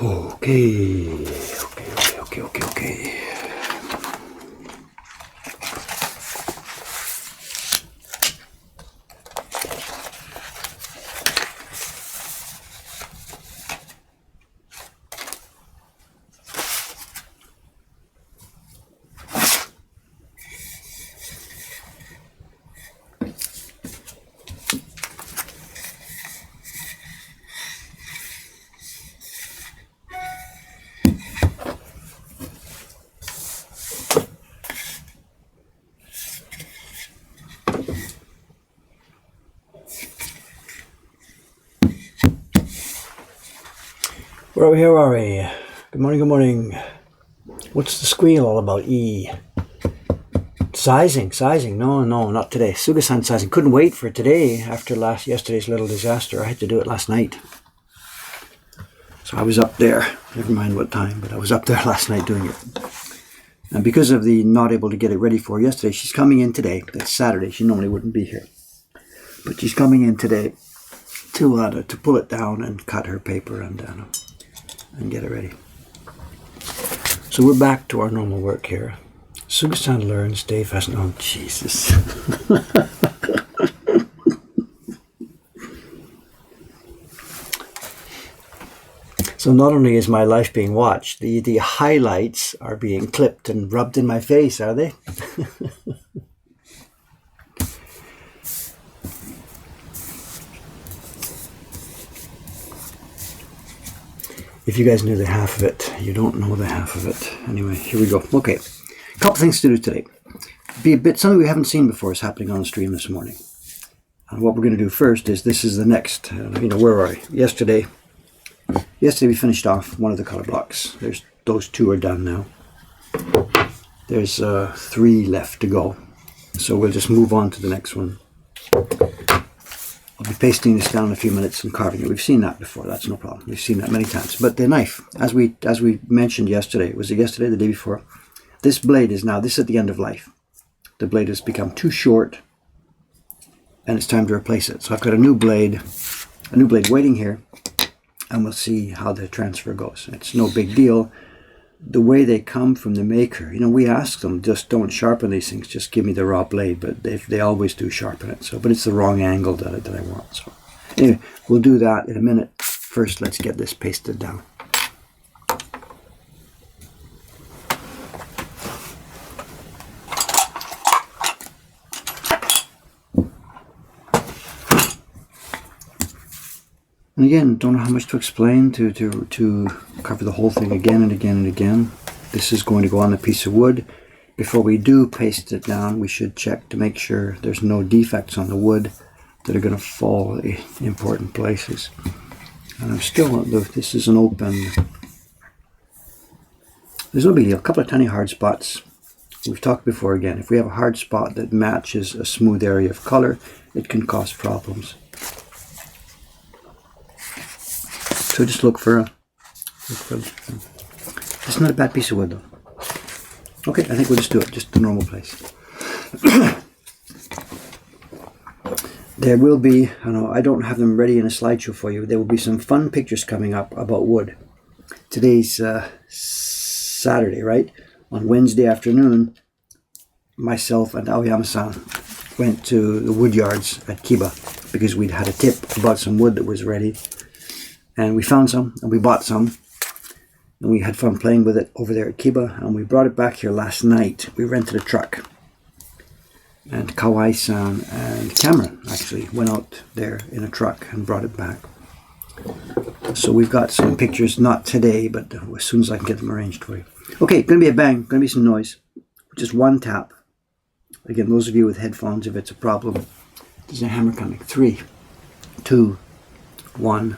Okay. Where are we? Good morning. What's the squeal all about? Sizing. No, not today. Suga-san sizing. Couldn't wait for today after yesterday's little disaster. I had to do it last night. So I was up there, never mind what time, but I was up there last night doing it. And because of the not able to get it ready for yesterday, she's coming in today. It's Saturday. She normally wouldn't be here. But she's coming in today to pull it down and cut her paper and get it ready. So we're back to our normal work here. Suga-san learns, Dave hasn't. Oh, Jesus. So not only is my life being watched, the highlights are being clipped and rubbed in my face, are they? If you guys knew the half of it, you don't know the half of it. Anyway, here we go. Okay, a couple things to do today. Something we haven't seen before is happening on the stream this morning. And what we're going to do first is, this is the next, where are we? Yesterday we finished off one of the color blocks. Those two are done now. There's 3 left to go. So we'll just move on to the next one. I'll be pasting this down in a few minutes and carving it. We've seen that before. That's no problem. We've seen that many times. But the knife, as we mentioned yesterday, was it yesterday, the day before? This blade is now, this is at the end of life. The blade has become too short, and it's time to replace it. So I've got a new blade waiting here, and we'll see how the transfer goes. It's no big deal. The way they come from the maker, we ask them, just don't sharpen these things, just give me the raw blade, but they always do sharpen it. So, but it's the wrong angle that I want. So anyway, we'll do that in a minute. First, let's get this pasted down. And again, don't know how much to explain to cover the whole thing again and again and again. This is going to go on a piece of wood. Before we do paste it down, we should check to make sure there's no defects on the wood that are going to fall in important places. And I'm still, this is an open, there's no big deal. A couple of tiny hard spots. We've talked before again. If we have a hard spot that matches a smooth area of color, it can cause problems. So just look for it's not a bad piece of wood though. Okay, I think we'll just do it, just the normal place. There will be, I don't have them ready in a slideshow for you. There will be some fun pictures coming up about wood. Today's Saturday, right? On Wednesday afternoon, myself and Aoyama-san went to the wood yards at Kiba because we'd had a tip about some wood that was ready. And we found some, and we bought some, and we had fun playing with it over there at Kiba, and we brought it back here last night. We rented a truck, and Kawai-san and Cameron actually went out there in a truck and brought it back. So we've got some pictures, not today, but as soon as I can get them arranged for you. Okay, going to be a bang, going to be some noise. Just one tap. Again, those of you with headphones, if it's a problem, there's a hammer coming. 3, 2, 1.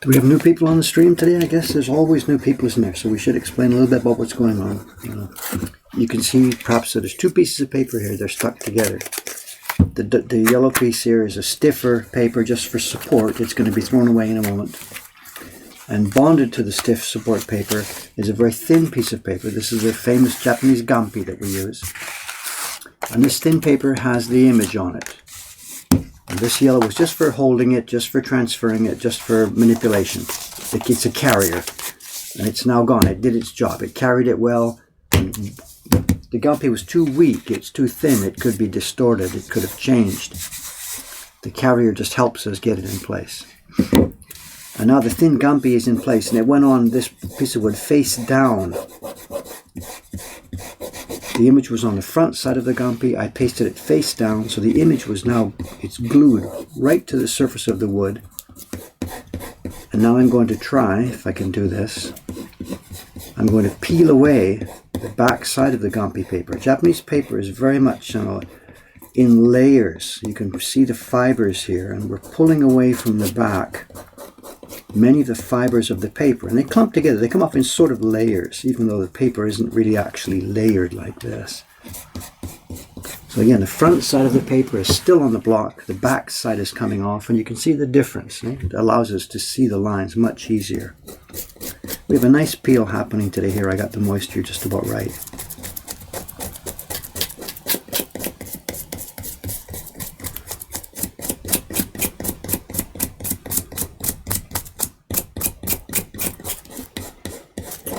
Do we have new people on the stream today? I guess there's always new people, isn't there? So we should explain a little bit about what's going on. You can see perhaps that there's two pieces of paper here. They're stuck together. The yellow piece here is a stiffer paper just for support. It's going to be thrown away in a moment. And bonded to the stiff support paper is a very thin piece of paper. This is a famous Japanese gampi that we use. And this thin paper has the image on it. And this yellow was just for holding it, just for transferring it, just for manipulation. It's a carrier. And it's now gone. It did its job. It carried it well. And the gampi was too weak. It's too thin. It could be distorted. It could have changed. The carrier just helps us get it in place. And now the thin gampi is in place, and it went on this piece of wood face down. The image was on the front side of the gampi. I pasted it face down, so the image was now, it's glued right to the surface of the wood. And now I'm going to try, if I can do this, I'm going to peel away the back side of the gampi paper. Japanese paper is very much, in layers. You can see the fibers here, and we're pulling away from the back many of the fibers of the paper, and they clump together. They come off in sort of layers, even though the paper isn't really actually layered like this. So again, the front side of the paper is still on the block, the back side is coming off, and you can see the difference. It allows us to see the lines much easier. We have a nice peel happening today here. I got the moisture just about right.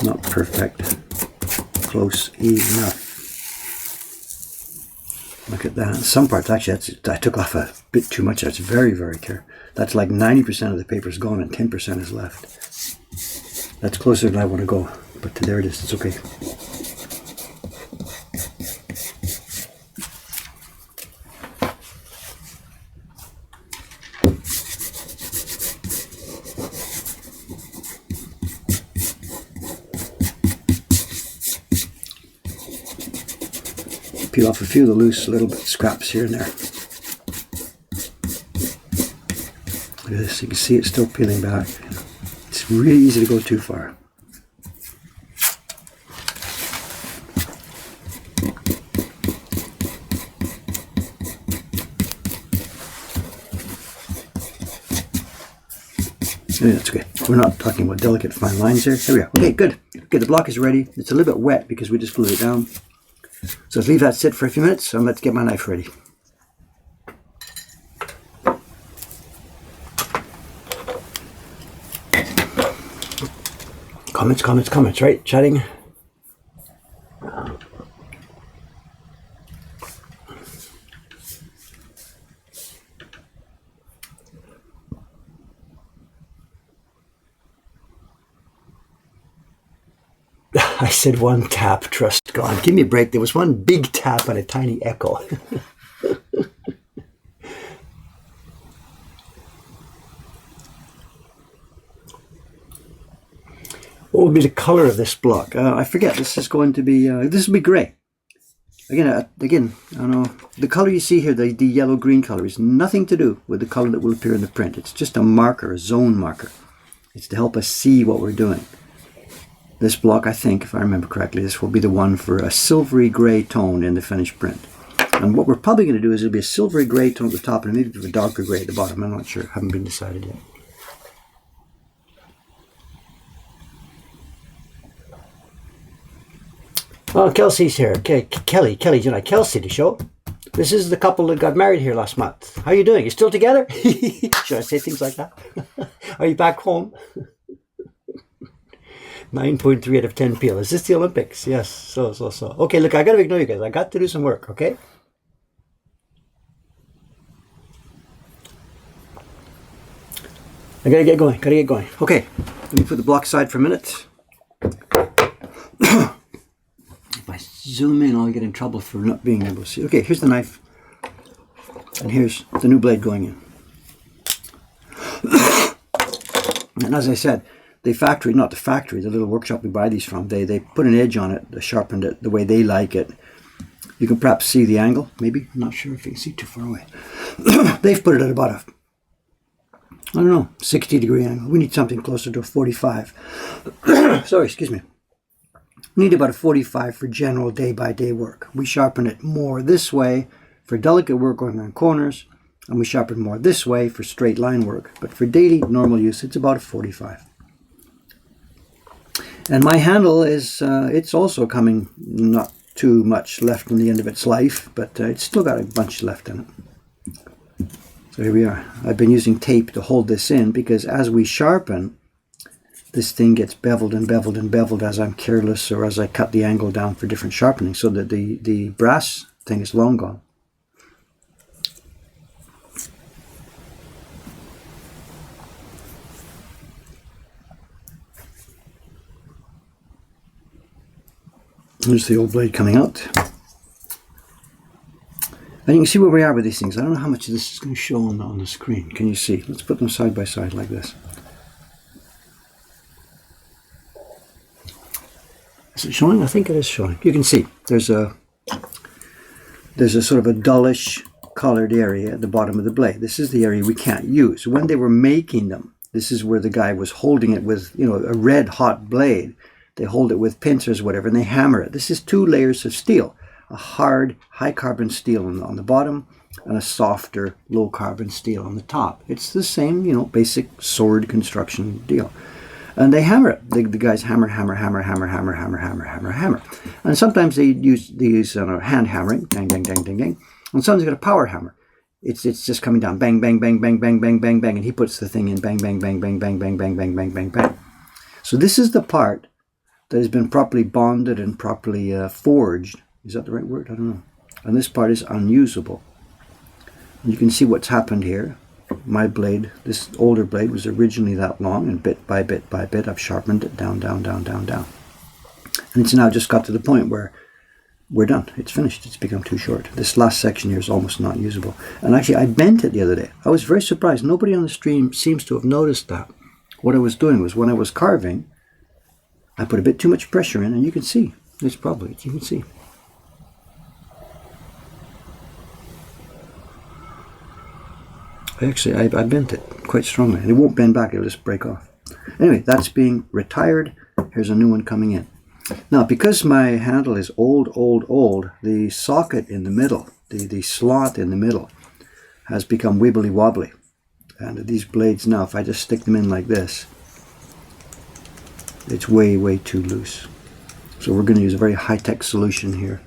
Not perfect. Close enough. Look at that. Some parts, actually, I took off a bit too much. That's very, very clear. That's like 90% of the paper is gone and 10% is left. That's closer than I want to go. But there it is. It's okay. Peel off a few of the loose little bit scraps here and there. Look at this, you can see it's still peeling back. It's really easy to go too far. Yeah, that's okay. We're not talking about delicate fine lines here. There we are. Okay, good. Okay, the block is ready. It's a little bit wet because we just glued it down. So let's leave that sit for a few minutes and let's get my knife ready. Comments, right? Chatting. I said one tap, trust God. Give me a break. There was one big tap and a tiny echo. What will be the color of this block? I forget. This is going to be, this will be gray. Again, I don't know. The color you see here, the yellow-green color, is nothing to do with the color that will appear in the print. It's just a marker, a zone marker. It's to help us see what we're doing. This block, I think, if I remember correctly, this will be the one for a silvery gray tone in the finished print. And what we're probably going to do is it'll be a silvery gray tone at the top and maybe a darker gray at the bottom. I'm not sure. Haven't been decided yet. Oh, Kelsey's here. Okay, Kelly, Kelsey to show. This is the couple that got married here last month. How are you doing? You still together? Should I say things like that? Are you back home? 9.3 out of 10 peel. Is this the Olympics? Yes. So. Okay, look, I gotta ignore you guys. I got to do some work, okay? I gotta get going. Okay, let me put the block aside for a minute. If I zoom in, I'll get in trouble for not being able to see. Okay, here's the knife. And here's the new blade going in. And as I said, the little workshop we buy these from, they put an edge on it, they sharpened it the way they like it. You can perhaps see the angle, maybe. I'm not sure if you can see too far away. They've put it at about I don't know, 60-degree angle. We need something closer to a 45. Sorry, excuse me. We need about a 45 for general day-by-day work. We sharpen it more this way for delicate work going around corners, and we sharpen more this way for straight line work. But for daily, normal use, it's about a 45. And my handle is, it's also coming not too much left on the end of its life, but it's still got a bunch left in it. So here we are. I've been using tape to hold this in because as we sharpen, this thing gets beveled and beveled and beveled as I'm careless or as I cut the angle down for different sharpening, so that the brass thing is long gone. There's the old blade coming out. And you can see where we are with these things. I don't know how much of this is going to show on the screen. Can you see? Let's put them side by side like this. Is it showing? I think it is showing. You can see there's a sort of a dullish colored area at the bottom of the blade. This is the area we can't use. When they were making them, this is where the guy was holding it with, you know, a red hot blade. They hold it with pincers, whatever, and they hammer it. This is 2 layers of steel. A hard, high carbon steel on the bottom and a softer, low carbon steel on the top. It's the same, you know, basic sword construction deal. And they hammer it. The guys hammer. And sometimes they use hand hammering, dang, dang, dang, dang, dang. And sometimes they got a power hammer. It's just coming down, bang, bang, bang, bang, bang, bang, bang, bang, and he puts the thing in, bang, bang, bang, bang, bang, bang, bang, bang, bang, bang, bang. So this is the part that has been properly bonded and properly forged. Is that the right word? I don't know. And this part is unusable. And you can see what's happened here. My blade, this older blade, was originally that long, and bit by bit by bit I've sharpened it down, down, down, down, down. And it's now just got to the point where we're done. It's finished. It's become too short. This last section here is almost not usable. And actually I bent it the other day. I was very surprised. Nobody on the stream seems to have noticed that. What I was doing was when I was carving, I put a bit too much pressure in, and you can see. You can see. I bent it quite strongly, and it won't bend back, it'll just break off. Anyway, that's being retired. Here's a new one coming in. Now, because my handle is old, the socket in the middle, the slot in the middle, has become wibbly wobbly. And these blades now, if I just stick them in like this, it's way, way too loose. So we're going to use a very high-tech solution here.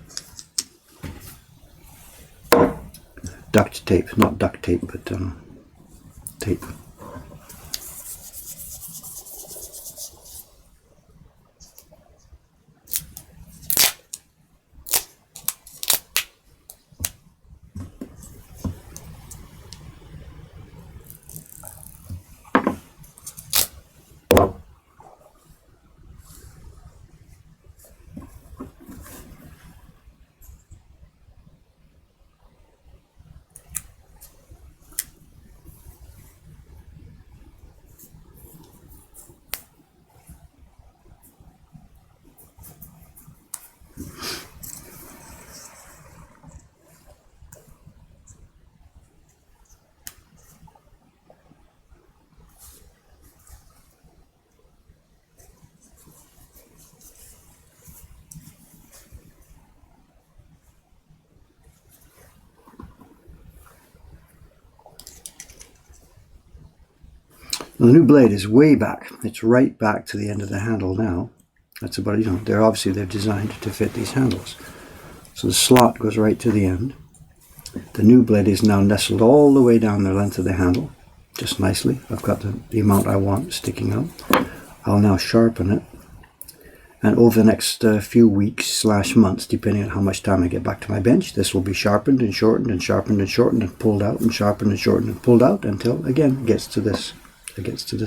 Duct tape, not duct tape, but tape. Now, the new blade is way back. It's right back to the end of the handle now. That's about, you know, they're designed to fit these handles. So the slot goes right to the end. The new blade is now nestled all the way down the length of the handle, just nicely. I've got the amount I want sticking out. I'll now sharpen it. And over the next few weeks / months, depending on how much time I get back to my bench, this will be sharpened and shortened and sharpened and shortened and pulled out and sharpened and shortened and pulled out until, again, it gets to this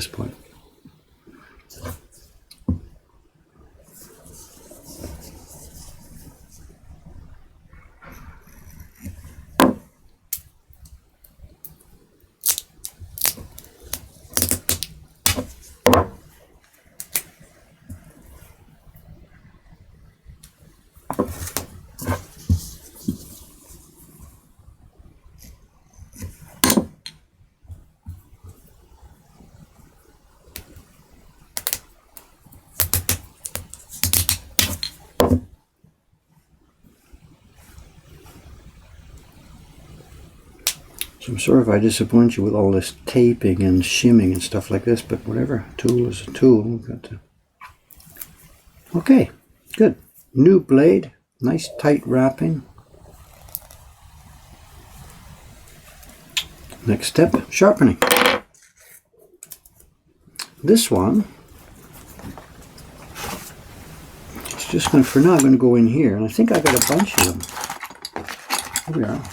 point. So I'm sorry if I disappoint you with all this taping and shimming and stuff like this, but whatever. A tool is a tool. We've got to... Okay, good. New blade, nice tight wrapping. Next step, sharpening. This one, it's just going to, for now, I'm going to go in here, and I think I got a bunch of them. Here we are.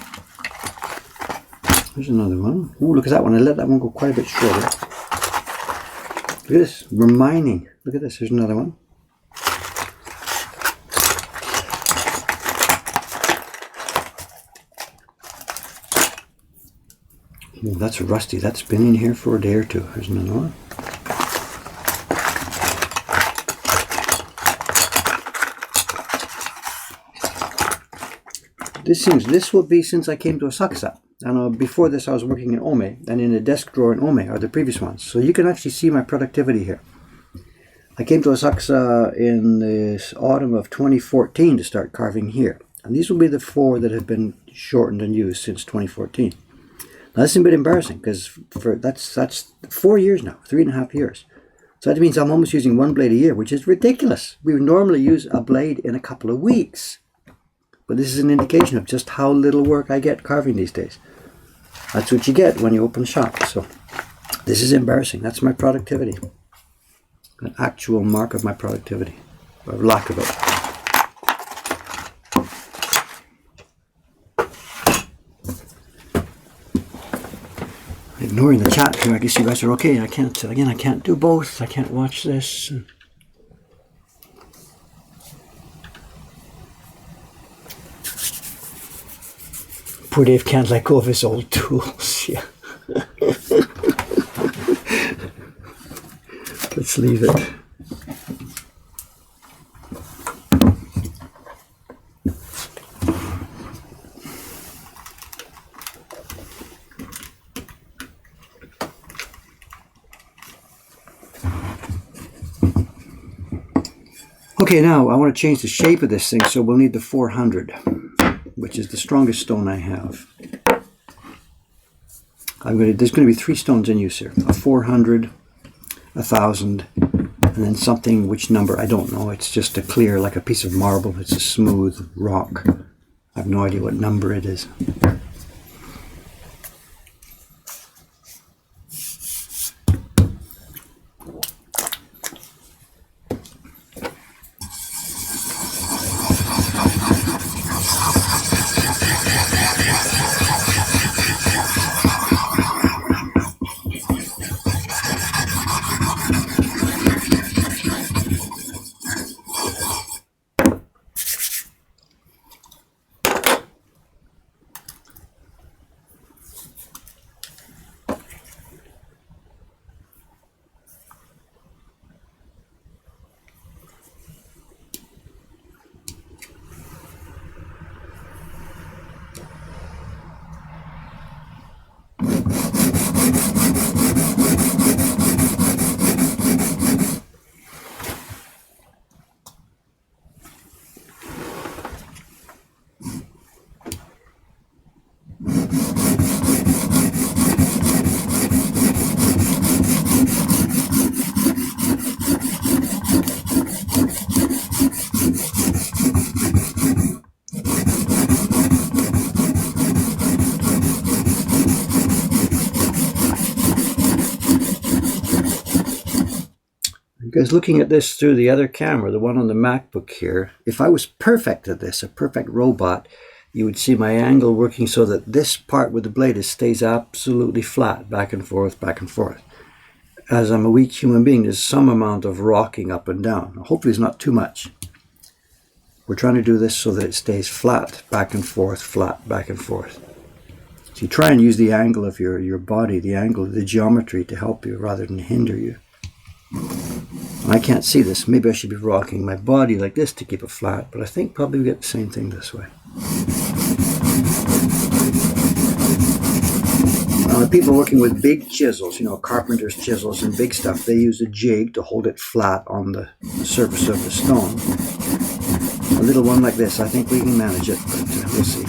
There's another one. Ooh, look at that one. I let that one go quite a bit shorter. Look at this, reminding. Look at this, there's another one. Oh, that's rusty. That's been in here for a day or two. There's another one. This will be since I came to Asakusa. And before this I was working in Ome, and in a desk drawer in Ome are the previous ones. So you can actually see my productivity here. I came to Asakusa in the autumn of 2014 to start carving here. And these will be the 4 that have been shortened and used since 2014. Now this is a bit embarrassing because that's 4 years now, 3.5 years. So that means I'm almost using 1 blade a year, which is ridiculous. We would normally use a blade in a couple of weeks. But this is an indication of just how little work I get carving these days. That's what you get when you open a shop. So this is embarrassing. That's my productivity. An actual mark of my productivity, or lack of it. Ignoring the chat here, I guess you guys are okay. I can't do both. I can't watch this. Poor Dave can't let go of his old tools. Yeah. Let's leave it. Okay, now I want to change the shape of this thing, so we'll need the 400. Which is the strongest stone I have. There's going to be 3 stones in use here. A 400, 1,000, and then something, which number, I don't know. It's just a clear, like a piece of marble. It's a smooth rock. I have no idea what number it is. Because looking at this through the other camera, the one on the MacBook here, if I was perfect at this, a perfect robot, you would see my angle working so that this part with the blade stays absolutely flat, back and forth, back and forth. As I'm a weak human being, there's some amount of rocking up and down. Hopefully it's not too much. We're trying to do this so that it stays flat, back and forth, flat, back and forth. So you try and use the angle of your body, the angle of the geometry to help you rather than hinder you. I can't see this. Maybe I should be rocking my body like this to keep it flat, but I think probably we get the same thing this way. People working with big chisels, carpenter's chisels and big stuff, they use a jig to hold it flat on the surface of the stone. A little one like this, I think we can manage it, but we'll see.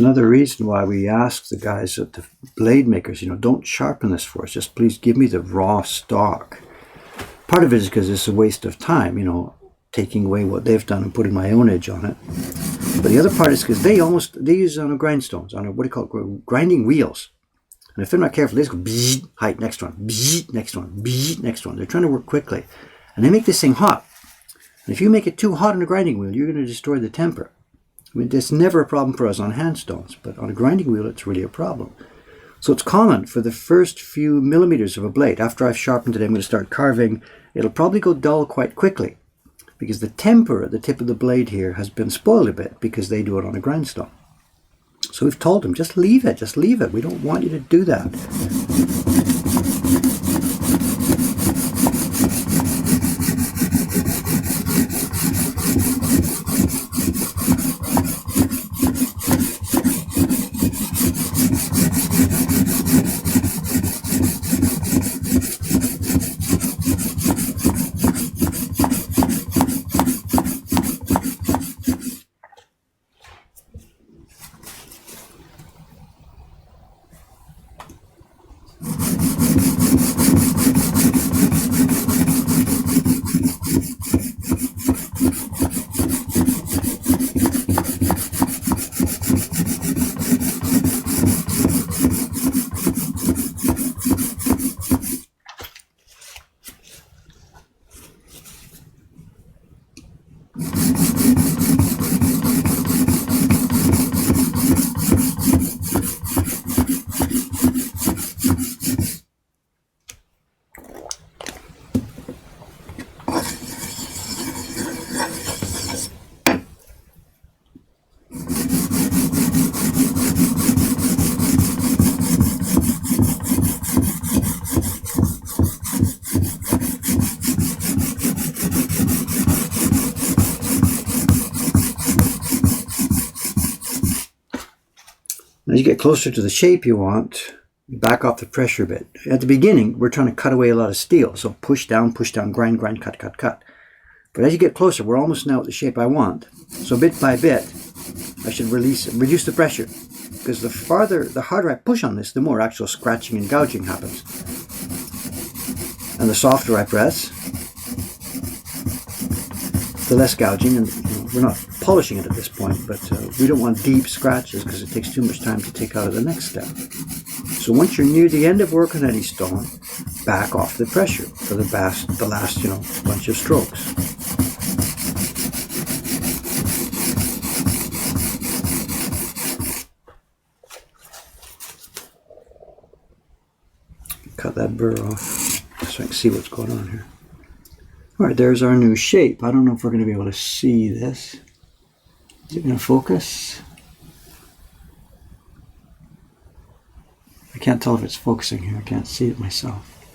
another reason why we ask the guys at the blade makers, don't sharpen this for us. Just please give me the raw stock. Part of it is because it's a waste of time, taking away what they've done and putting my own edge on it. But the other part is because they use on grindstones, on what do you call it, grinding wheels. And if they're not careful, they just go bzzz, height, next one, bzzz, next one, bzzz, next one. They're trying to work quickly. And they make this thing hot. And if you make it too hot on a grinding wheel, you're going to destroy the temper. I mean, it's never a problem for us on hand stones, but on a grinding wheel, it's really a problem. So it's common for the first few millimeters of a blade. After I've sharpened it, I'm going to start carving. It'll probably go dull quite quickly because the temper at the tip of the blade here has been spoiled a bit because they do it on a grindstone. So we've told them, just leave it, just leave it. We don't want you to do that. As you get closer to the shape you want, you back off the pressure a bit. At the beginning, we're trying to cut away a lot of steel. So push down, grind, cut, cut, cut. But as you get closer, we're almost now at the shape I want. So bit by bit, I should reduce the pressure. Because the harder I push on this, the more actual scratching and gouging happens. And the softer I press, the less gouging. And we're not polishing it at this point, but we don't want deep scratches because it takes too much time to take out of the next step. So once you're near the end of work on any stone, back off the pressure for the last bunch of strokes. Cut that burr off so I can see what's going on here. Alright, there's our new shape. I don't know if we're going to be able to see this. Is it going to focus? I can't tell if it's focusing here. I can't see it myself.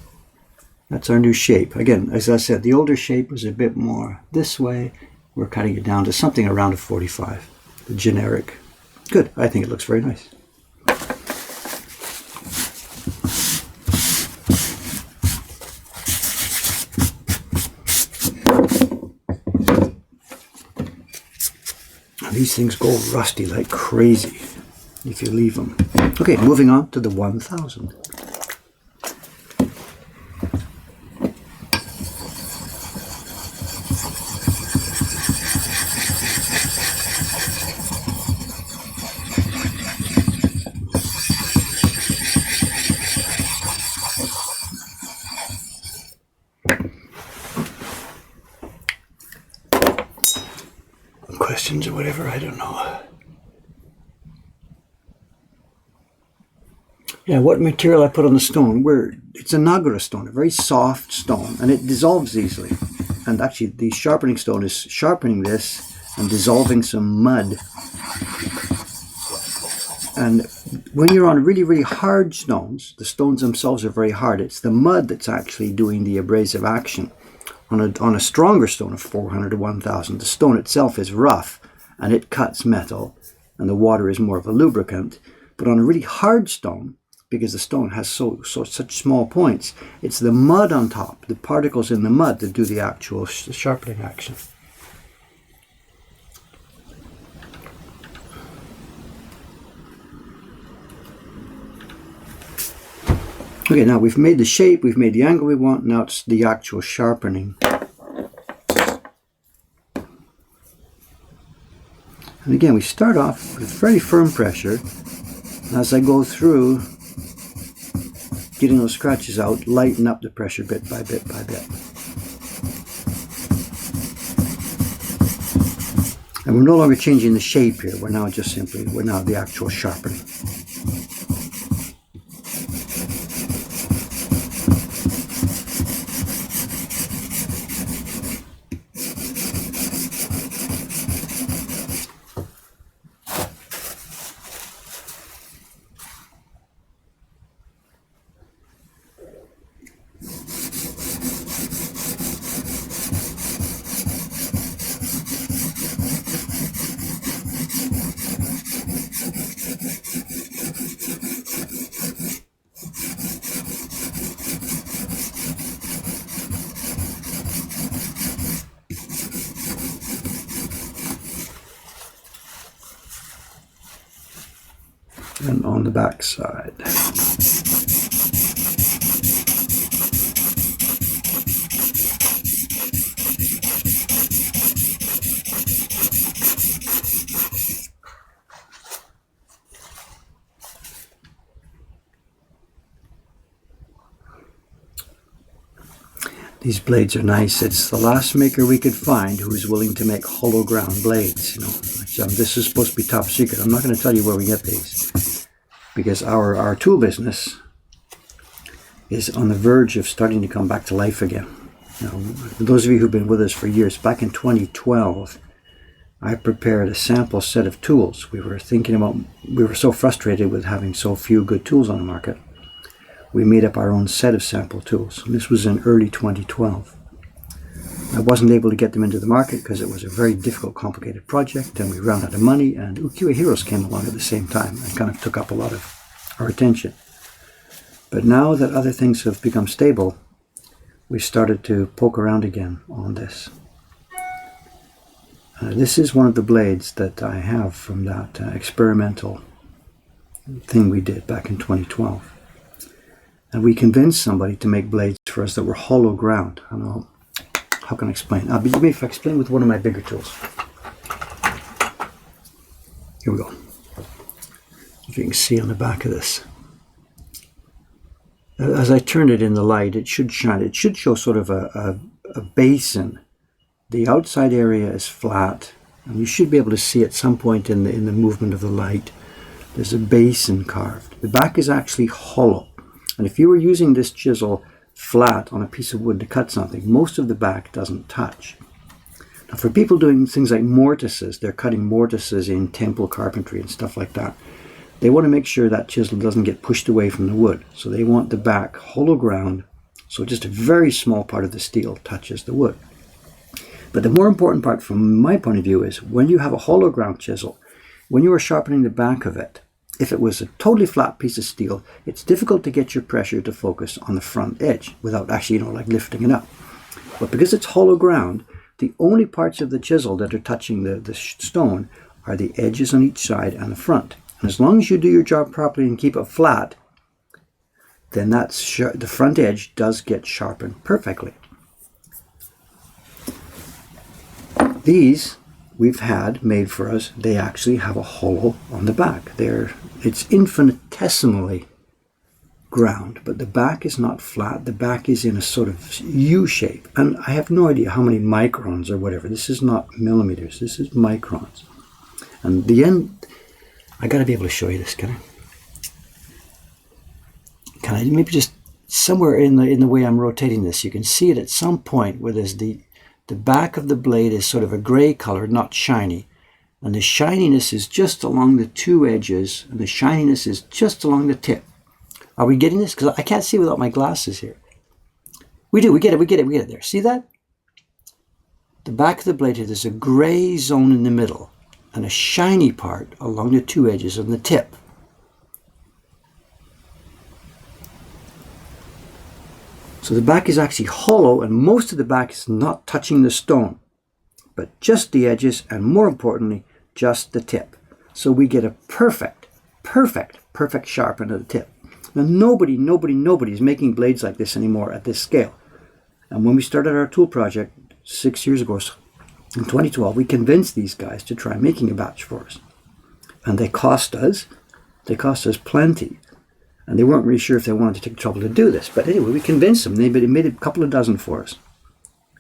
That's our new shape. Again, as I said, the older shape was a bit more this way. We're cutting it down to something around a 45. The generic. Good. I think it looks very nice. These things go rusty like crazy if you leave them. Okay, moving on to the 1000. Questions or whatever, I don't know. Yeah, what material I put on the stone? It's a Nagara stone, a very soft stone, and it dissolves easily. And actually, the sharpening stone is sharpening this and dissolving some mud. And when you're on really, really hard stones, the stones themselves are very hard. It's the mud that's actually doing the abrasive action. On a stronger stone of 400 to 1000, the stone itself is rough and it cuts metal and the water is more of a lubricant. But on a really hard stone, because the stone has such small points, it's the mud on top, the particles in the mud that do the actual sharpening action. Okay, now we've made the shape, we've made the angle we want, now it's the actual sharpening. And again, we start off with very firm pressure. As I go through, getting those scratches out, lighten up the pressure bit by bit by bit. And we're no longer changing the shape here, we're now the actual sharpening. And on the back side. These blades are nice. It's the last maker we could find who is willing to make hollow ground blades. You know, this is supposed to be top secret. I'm not going to tell you where we get these, because our tool business is on the verge of starting to come back to life again. You know, those of you who've been with us for years, back in 2012, I prepared a sample set of tools. We were so frustrated with having so few good tools on the market. We made up our own set of sample tools. And this was in early 2012. I wasn't able to get them into the market because it was a very difficult, complicated project, and we ran out of money, and Ukiyo Heroes came along at the same time and kind of took up a lot of our attention. But now that other things have become stable, we started to poke around again on this. This is one of the blades that I have from that experimental thing we did back in 2012. And we convinced somebody to make blades for us that were hollow ground. I don't know, how can I explain? Maybe if I explain with one of my bigger tools. Here we go. If you can see on the back of this. As I turn it in the light, it should shine. It should show sort of a basin. The outside area is flat, and you should be able to see at some point in the movement of the light, there's a basin carved. The back is actually hollow. And if you were using this chisel flat on a piece of wood to cut something, most of the back doesn't touch. Now for people doing things like mortises, they're cutting mortises in temple carpentry and stuff like that. They want to make sure that chisel doesn't get pushed away from the wood. So they want the back hollow ground, so just a very small part of the steel touches the wood. But the more important part from my point of view is when you have a hollow ground chisel, when you are sharpening the back of it, if it was a totally flat piece of steel, it's difficult to get your pressure to focus on the front edge without actually, like lifting it up. But because it's hollow ground, the only parts of the chisel that are touching the stone are the edges on each side and the front. And as long as you do your job properly and keep it flat, then the front edge does get sharpened perfectly. These we've had made for us, they actually have a hollow on the back. It's infinitesimally ground, but the back is not flat. The back is in a sort of U shape. And I have no idea how many microns or whatever. This is not millimeters, this is microns. And the end, I gotta be able to show you this, can I? Can I maybe just somewhere in the way I'm rotating this, you can see it at some point where there's the back of the blade is sort of a gray color, not shiny. And the shininess is just along the two edges, and the shininess is just along the tip. Are we getting this? Because I can't see without my glasses here. We get it there. See that? The back of the blade here, there's a gray zone in the middle, and a shiny part along the two edges and the tip. So the back is actually hollow, and most of the back is not touching the stone, but just the edges, and more importantly, just the tip. So we get a perfect sharpen of the tip. Now nobody is making blades like this anymore at this scale. And when we started our tool project 6 years ago, in 2012, we convinced these guys to try making a batch for us. And they cost us plenty. And they weren't really sure if they wanted to take the trouble to do this. But anyway, we convinced them. They made a couple of dozen for us.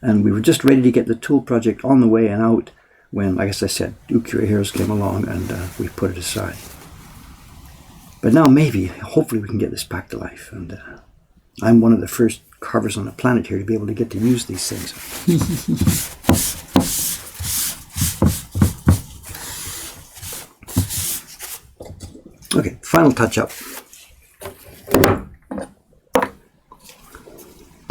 And we were just ready to get the tool project on the way and out when, like I said, Ukiyo-e Heroes came along and we put it aside. But now hopefully we can get this back to life. And I'm one of the first carvers on the planet here to be able to get to use these things. Okay, final touch-up.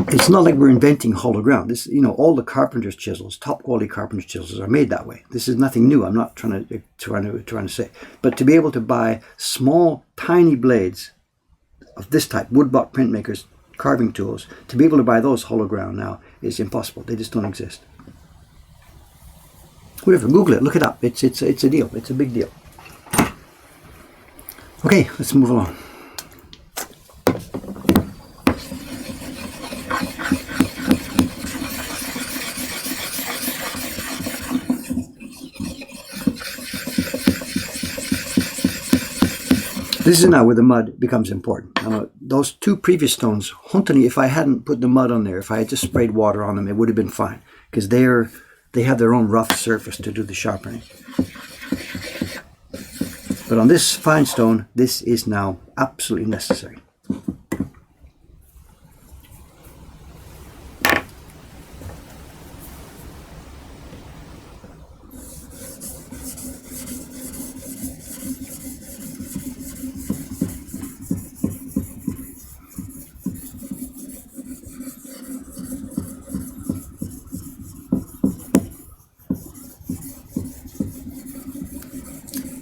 It's not like we're inventing hollow ground. This, all the carpenter's chisels, top quality carpenter's chisels, are made that way. This is nothing new. I'm not trying to say, but to be able to buy small, tiny blades of this type, woodblock printmakers, carving tools, to be able to buy those hollow ground now is impossible. They just don't exist. Whatever, Google it, look it up. It's a deal. It's a big deal. Okay, let's move along. This is now where the mud becomes important. Now, those two previous stones, Hontoni, if I hadn't put the mud on there, if I had just sprayed water on them, it would have been fine. Because they have their own rough surface to do the sharpening. But on this fine stone, this is now absolutely necessary.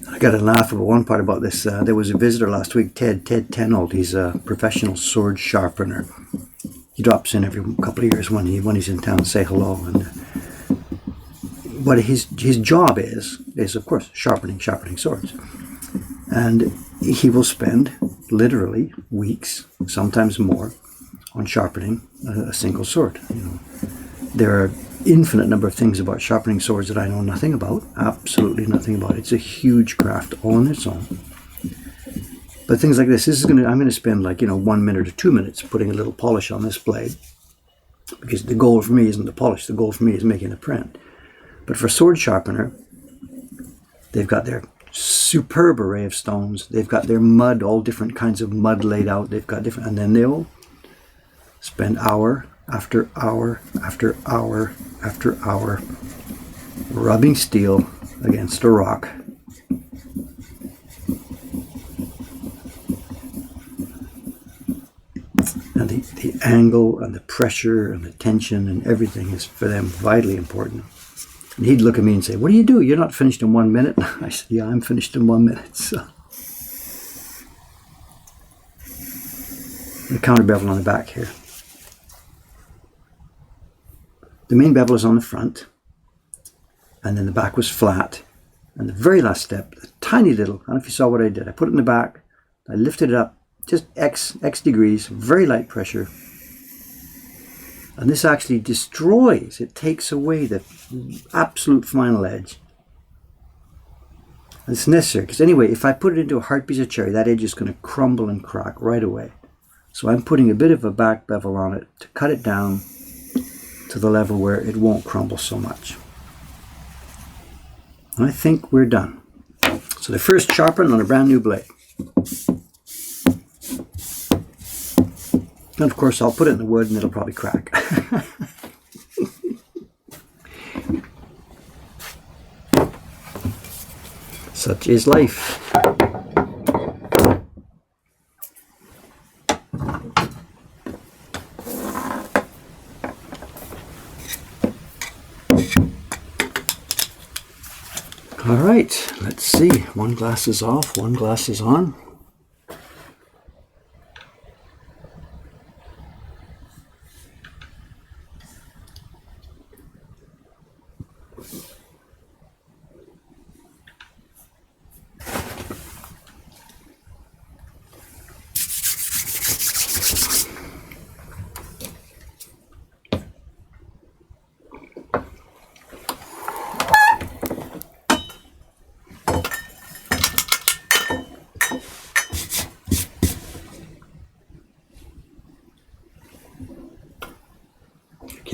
I got a laugh about one part about this. There was a visitor last week, Ted Tenold. He's a professional sword sharpener. He drops in every couple of years when he's in town to say hello. And what his job is of course sharpening swords. And he will spend literally weeks, sometimes more, on sharpening a single sword. There are infinite number of things about sharpening swords that I know nothing about, absolutely nothing about. It's a huge craft all on its own. But things like this, I'm going to spend 1 minute or 2 minutes putting a little polish on this blade, because the goal for me isn't the polish, the goal for me is making a print. But for a sword sharpener, they've got their superb array of stones, they've got their mud, all different kinds of mud laid out, and then they'll spend hour after hour after hour after hour rubbing steel against a rock. And the angle and the pressure and the tension and everything is for them vitally important. And he'd look at me and say, "What do you do? You're not finished in 1 minute." I said, "Yeah, I'm finished in 1 minute." So. The counter bevel on the back here. The main bevel is on the front, and then the back was flat. And the very last step, a tiny little, I don't know if you saw what I did. I put it in the back, I lifted it up, just X degrees, very light pressure. And this actually destroys, it takes away the absolute final edge. And it's necessary, because anyway, if I put it into a hard piece of cherry, that edge is going to crumble and crack right away. So I'm putting a bit of a back bevel on it to cut it down to the level where it won't crumble so much. And I think we're done. So the first sharpen on a brand new blade. And of course I'll put it in the wood and it'll probably crack. Such is life. All right, let's see. One glass is off, one glass is on.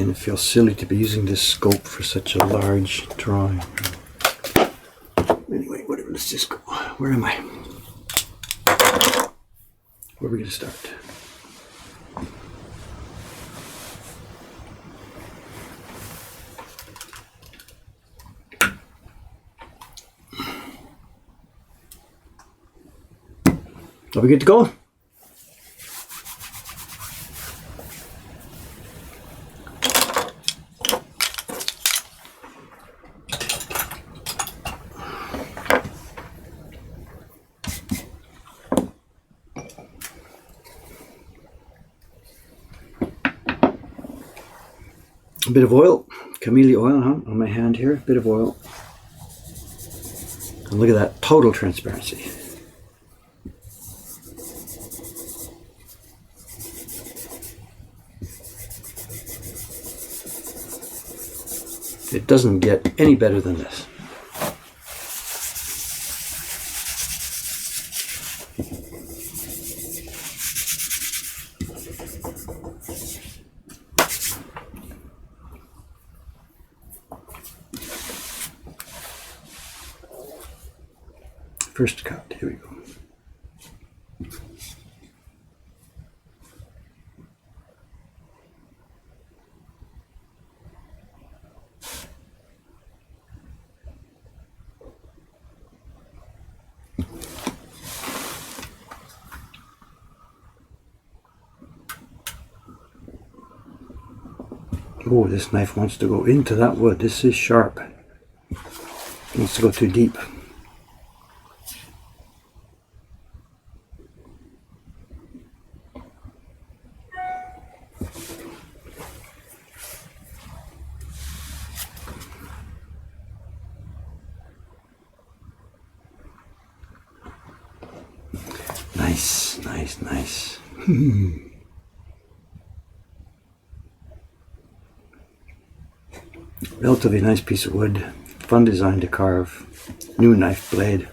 again, it feels silly to be using this scope for such a large drawing. Anyway, whatever, let's just go. Where am I? Where are we going to start? Are we good to go? A bit of oil, camellia oil, on my hand here, a bit of oil. And look at that, total transparency. It doesn't get any better than this. First cut, here we go. Oh, this knife wants to go into that wood. This is sharp. It wants to go too deep. Nice, nice, nice. Relatively nice piece of wood. Fun design to carve. New knife blade.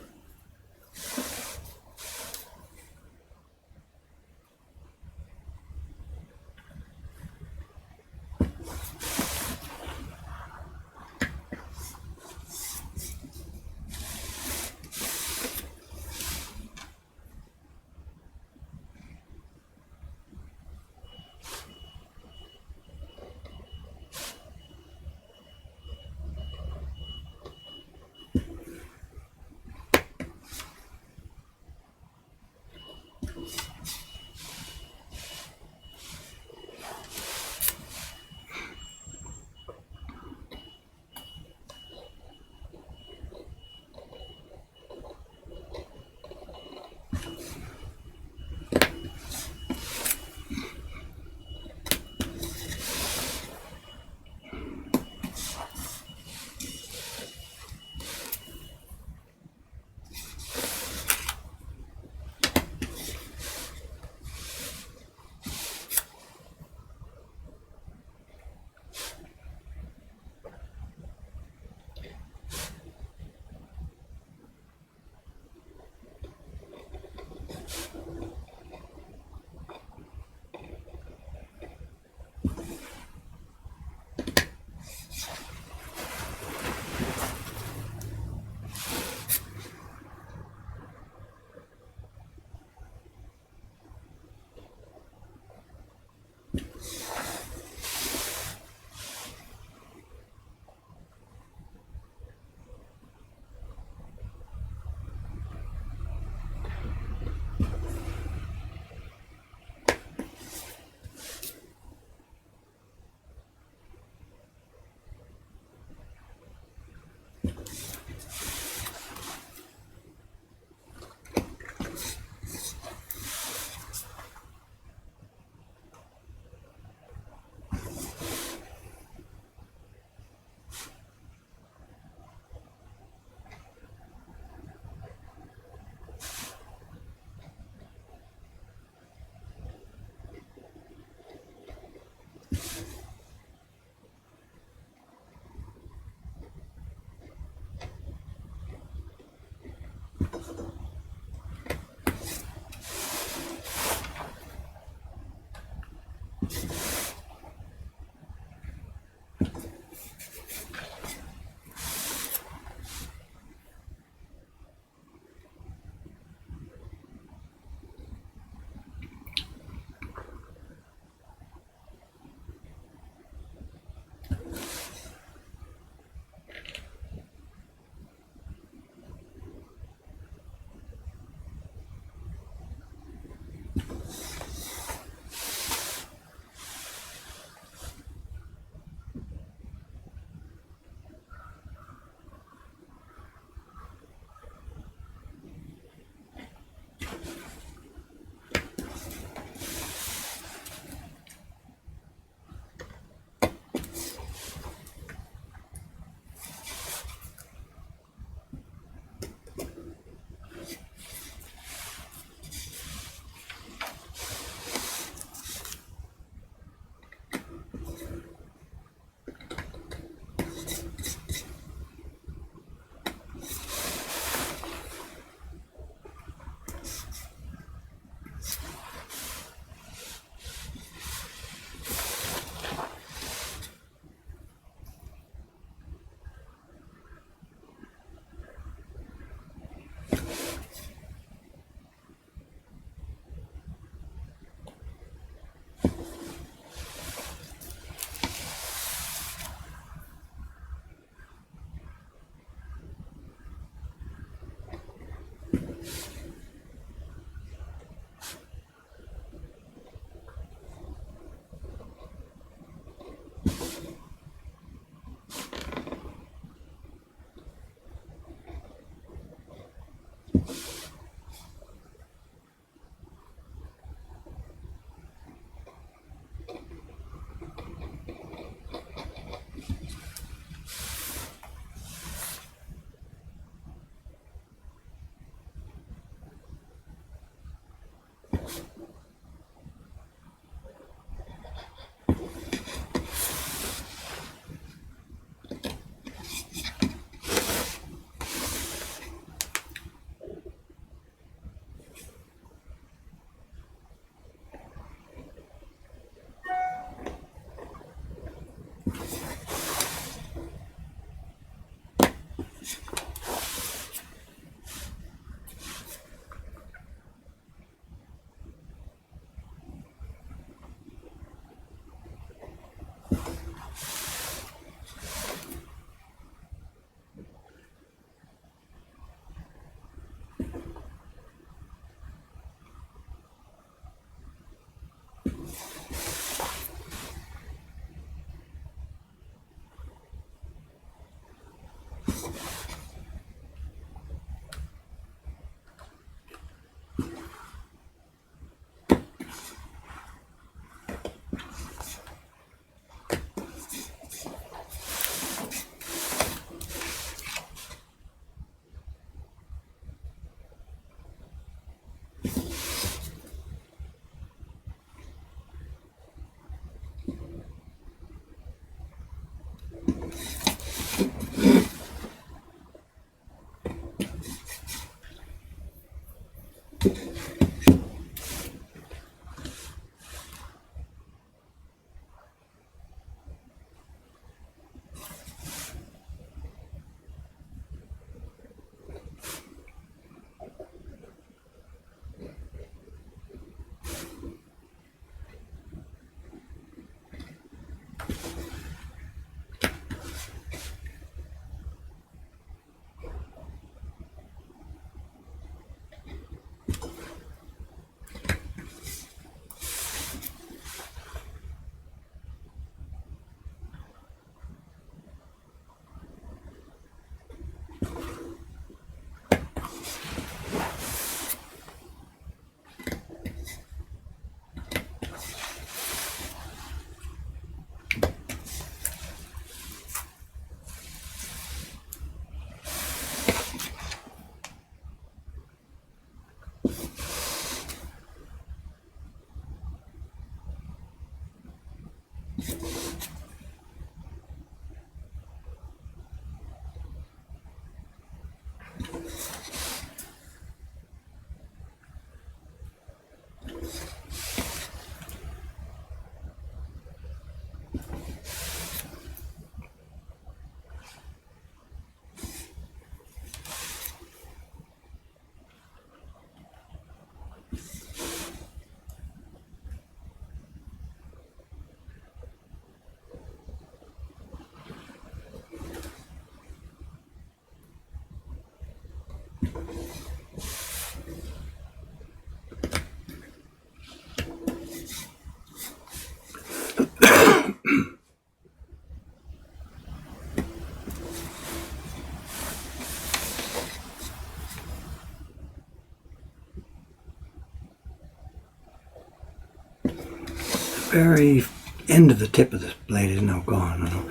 Very end of the tip of this blade is now gone.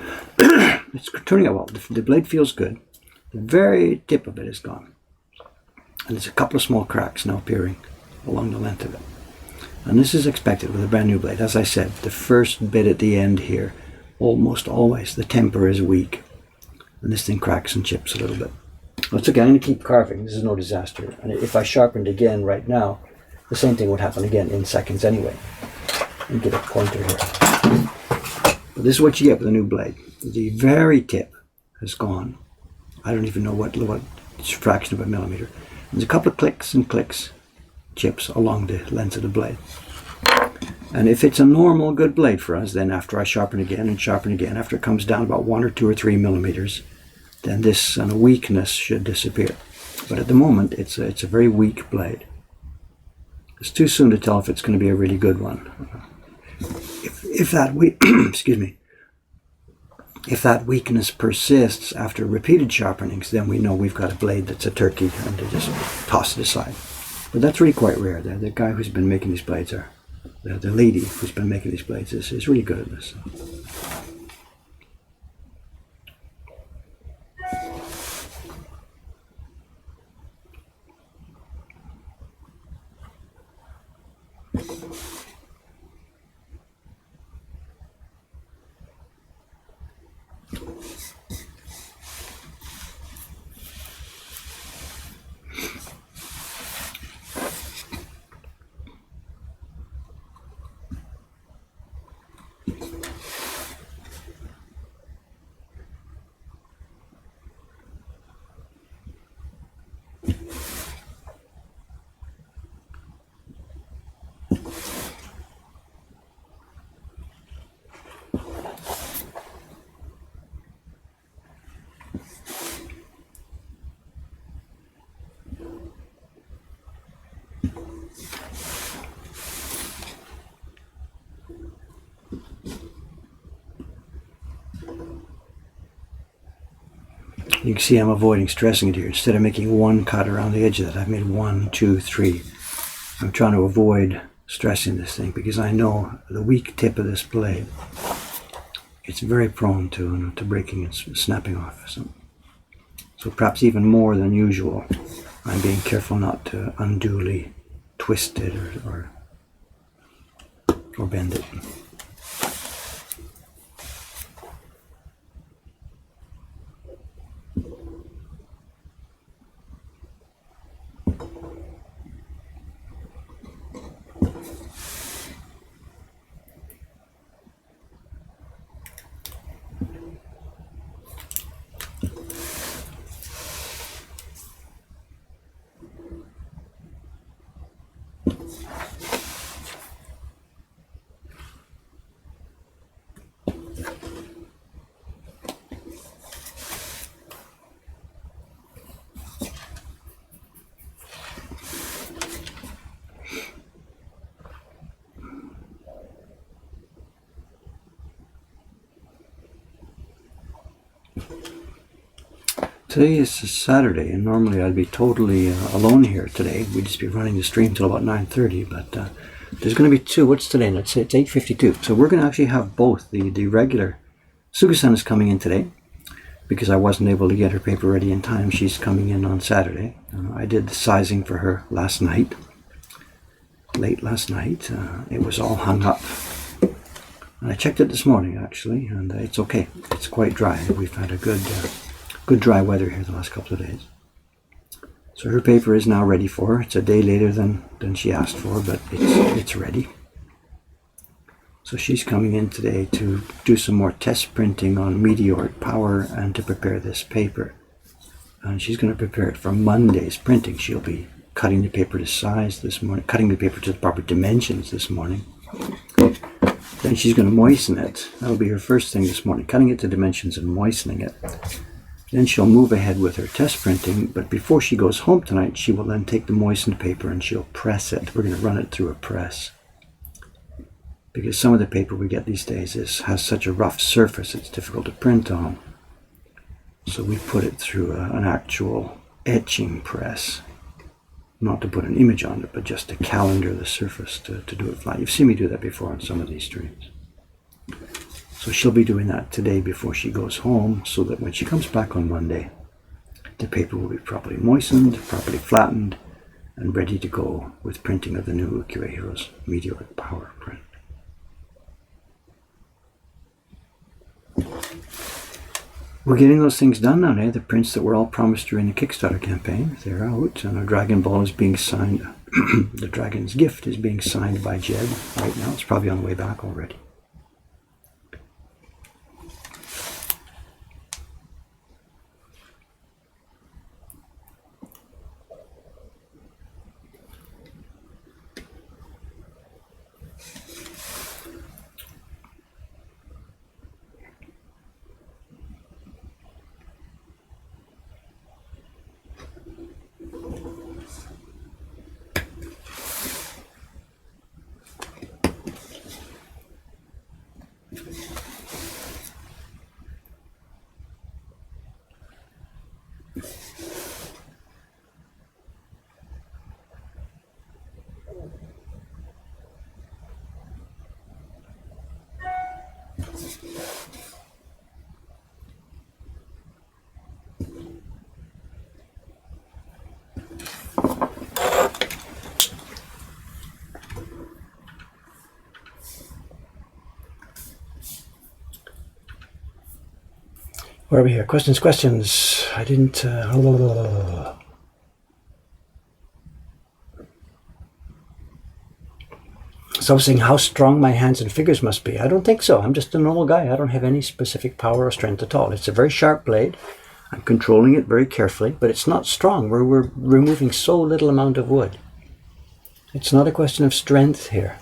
It's turning out well. The blade feels good. The very tip of it is gone. And there's a couple of small cracks now appearing along the length of it. And this is expected with a brand new blade. As I said, the first bit at the end here, almost always the temper is weak. And this thing cracks and chips a little bit. Once again, I'm going to keep carving. This is no disaster. And if I sharpened again right now, the same thing would happen again in seconds anyway. And get a pointer here. But this is what you get with a new blade. The very tip has gone. I don't even know what fraction of a millimeter. There's a couple of clicks and clicks, chips along the length of the blade. And if it's a normal good blade for us, then after I sharpen again and sharpen again, after it comes down about 1 or 2 or 3 millimeters, then this weakness should disappear. But at the moment, it's a very weak blade. It's too soon to tell if it's going to be a really good one. If that excuse me, if that weakness persists after repeated sharpenings, then we know we've got a blade that's a turkey and to just toss it aside. But that's really quite rare. The guy who's been making these blades, the lady who's been making these blades is really good at this. You can see I'm avoiding stressing it here. Instead of making one cut around the edge of that, I've made 1, 2, 3. I'm trying to avoid stressing this thing because I know the weak tip of this blade, it's very prone to breaking and snapping off. So perhaps even more than usual, I'm being careful not to unduly twist it or bend it. Today is Saturday, and normally I'd be totally alone here today. We'd just be running the stream till about 9:30, but there's going to be two. What's today? Let's say it's 8:52. So we're going to actually have both. The regular Suga-san is coming in today because I wasn't able to get her paper ready in time. She's coming in on Saturday. I did the sizing for her last night, late last night. It was all hung up. And I checked it this morning, actually, and it's okay. It's quite dry. We've had a good dry weather here the last couple of days. So her paper is now ready for her. It's a day later than she asked for, but it's ready. So she's coming in today to do some more test printing on meteoric power and to prepare this paper. And she's going to prepare it for Monday's printing. She'll be cutting the paper to size this morning, cutting the paper to the proper dimensions this morning. Then she's going to moisten it. That'll be her first thing this morning, cutting it to dimensions and moistening it. Then she'll move ahead with her test printing, but before she goes home tonight, she will then take the moistened paper and she'll press it. We're going to run it through a press. Because some of the paper we get these days has such a rough surface, it's difficult to print on. So we put it through an actual etching press. Not to put an image on it, but just to calendar the surface to do it flat. You've seen me do that before on some of these streams. So she'll be doing that today before she goes home, so that when she comes back on Monday, the paper will be properly moistened, properly flattened, and ready to go with printing of the new Ukiyo-e Heroes Meteoric Power print. We're getting those things done now, eh? The prints that were all promised during the Kickstarter campaign, they're out, and our Dragon Ball is being signed. The Dragon's Gift is being signed by Jed right now. It's probably on the way back already. Where are we here? Questions. I didn't... So I was saying how strong my hands and fingers must be. I don't think so. I'm just a normal guy. I don't have any specific power or strength at all. It's a very sharp blade. I'm controlling it very carefully, but it's not strong. We're removing so little amount of wood. It's not a question of strength here.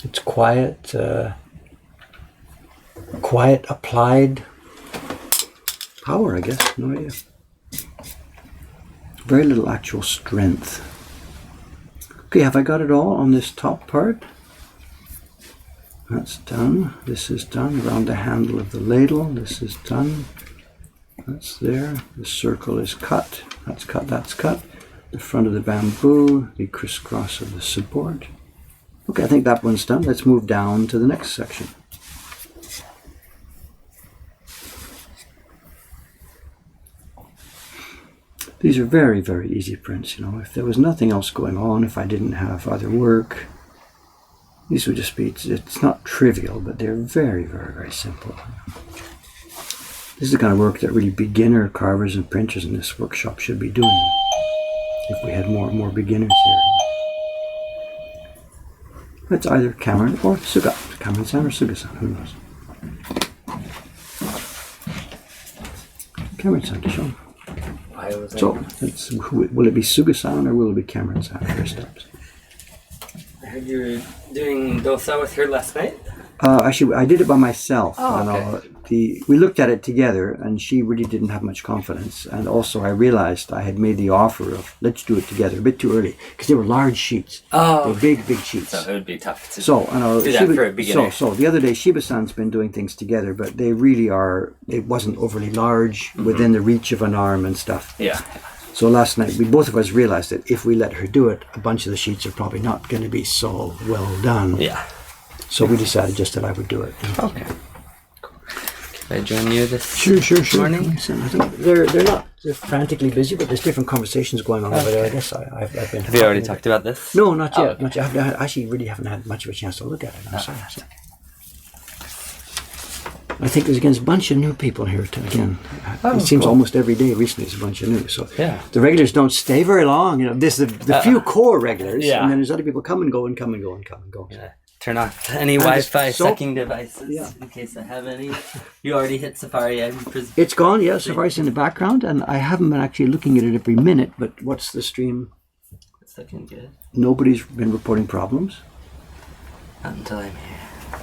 It's quiet applied power, I guess. No idea. Very little actual strength. Okay, have I got it all on this top part? That's done. This is done. Around the handle of the ladle. This is done. That's there. The circle is cut. That's cut, that's cut. The front of the bamboo, the crisscross of the support. Okay, I think that one's done. Let's move down to the next section. These are very, very easy prints, you know. If there was nothing else going on, if I didn't have other work, these would just be, it's not trivial, but they're very, very, very simple. This is the kind of work that really beginner carvers and printers in this workshop should be doing. If we had more and more beginners here. It's either Cameron or Suga. Cameron-san or Suga-san, who knows? Cameron-san, to show. So, will it be Suga-san or will it be Cameron-san first steps? I heard you were doing dosa with her last night? Actually, I did it by myself. Oh, okay. We looked at it together, and she really didn't have much confidence. And also, I realized I had made the offer of let's do it together a bit too early because they were large sheets. Oh, they were big, big sheets. So it would be tough to do that for a beginner. So the other day, Shiba-san's been doing things together, but they really are. It wasn't overly large, within the reach of an arm and stuff. Yeah. So last night, both of us realized that if we let her do it, a bunch of the sheets are probably not going to be so well done. Yeah. So we decided just that I would do it. Okay. Cool. Can I join you this morning? I think they're frantically busy, but there's different conversations going on over there. I guess I've been. Have you already talked about this? No, not yet. Okay. Not yet. I actually really haven't had much of a chance to look at it. I'm sorry. I think there's again a bunch of new people here again. It seems almost every day recently there's a bunch of new. So the regulars don't stay very long. You know, there's the few core regulars, and then there's other people come and go and come and go and come and go. Yeah. Turn off any Wi-Fi sucking devices in case I have any. You already hit Safari, I presume. It's gone, yeah. Safari's in the background, and I haven't been actually looking at it every minute, but what's the stream? It's looking good. Nobody's been reporting problems. Not until I'm here.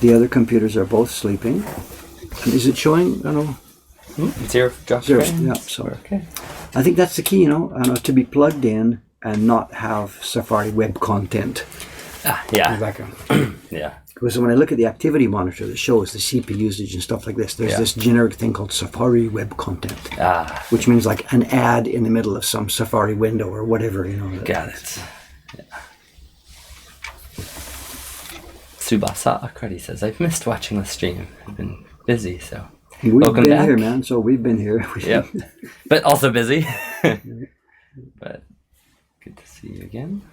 The other computers are both sleeping. And is it showing, I don't know? Zero drop Zero, frames? yeah, so. Okay. I think that's the key, you know, to be plugged in and not have Safari web content. Yeah. In the background. Yeah. Because when I look at the activity monitor that shows the CPU usage and stuff like this, there's this generic thing called Safari web content, which means like an ad in the middle of some Safari window or whatever, you know. Got it. Yeah. Subasa Akrati says, I've missed watching the stream. I've been busy, so welcome been back. Here, man. So we've been here. Yep. But also busy. But good to see you again.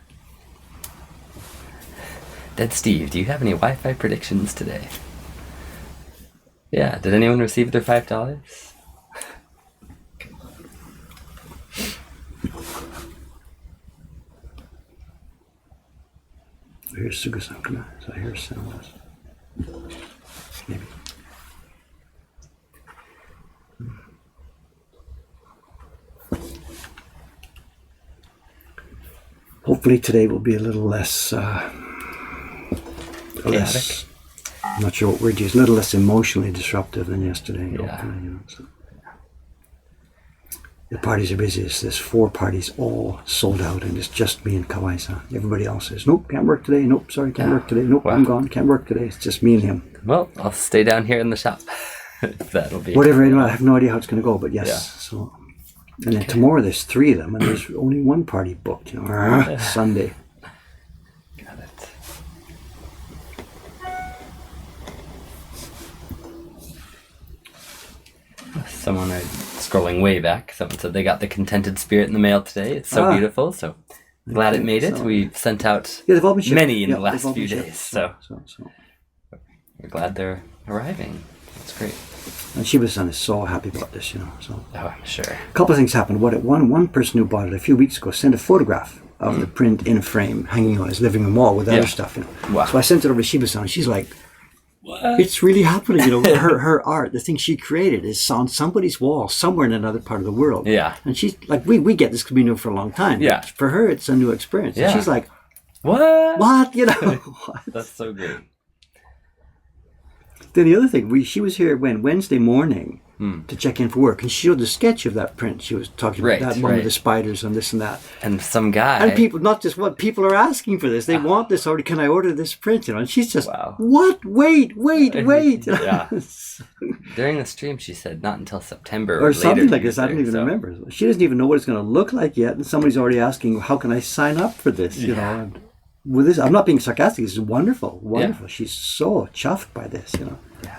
Dead Steve, do you have any Wi-Fi predictions today? Yeah, did anyone receive their $5? Here's Suga-san. So here's sound. Maybe. Hopefully today will be a little less. Less, I'm not sure what word to use. A little less emotionally disruptive than yesterday. Yeah. Hopefully, you know, so. The parties are busy. There's 4 parties all sold out, and it's just me and Kawai-san. Everybody else says, nope, can't work today. Nope, sorry, can't work today. Nope, I'm gone, can't work today. It's just me and him. Well, I'll stay down here in the shop. That'll be whatever. I have no idea how it's going to go, but yes. Yeah. So, and then tomorrow there's 3 of them, and there's only 1 party booked. You know, Sunday. Got it. Someone scrolling way back, someone said they got the Contented Spirit in the mail today. It's so beautiful, so glad it made it. We've sent out many in the last few days, so we're glad they're arriving. That's great. And Shiba-san is so happy about this, you know. So I'm sure. A couple of things happened. One person who bought it a few weeks ago sent a photograph of the print in a frame hanging on his living room wall with other stuff, you know. Wow. So I sent it over to Shiba-san, and she's like, what? It's really happening, you know. Her art, the thing she created, is on somebody's wall somewhere in another part of the world. Yeah. And she's like, we get this because we know for a long time. Yeah. For her, it's a new experience. Yeah. And she's like, what? You know. What? That's so great. Then the other thing, she was here Wednesday morning, to check in for work. And she showed the sketch of that print. She was talking about that one with the spiders and this and that. And some guy. And people, not just what, people are asking for this. They want this already. Can I order this print? And she's just, what? Wait. Yeah. During the stream, she said not until September or something like this. I don't even remember. She doesn't even know what it's going to look like yet. And somebody's already asking, how can I sign up for this? You know, and with this, I'm not being sarcastic. This is wonderful. Yeah. She's so chuffed by this, Yeah.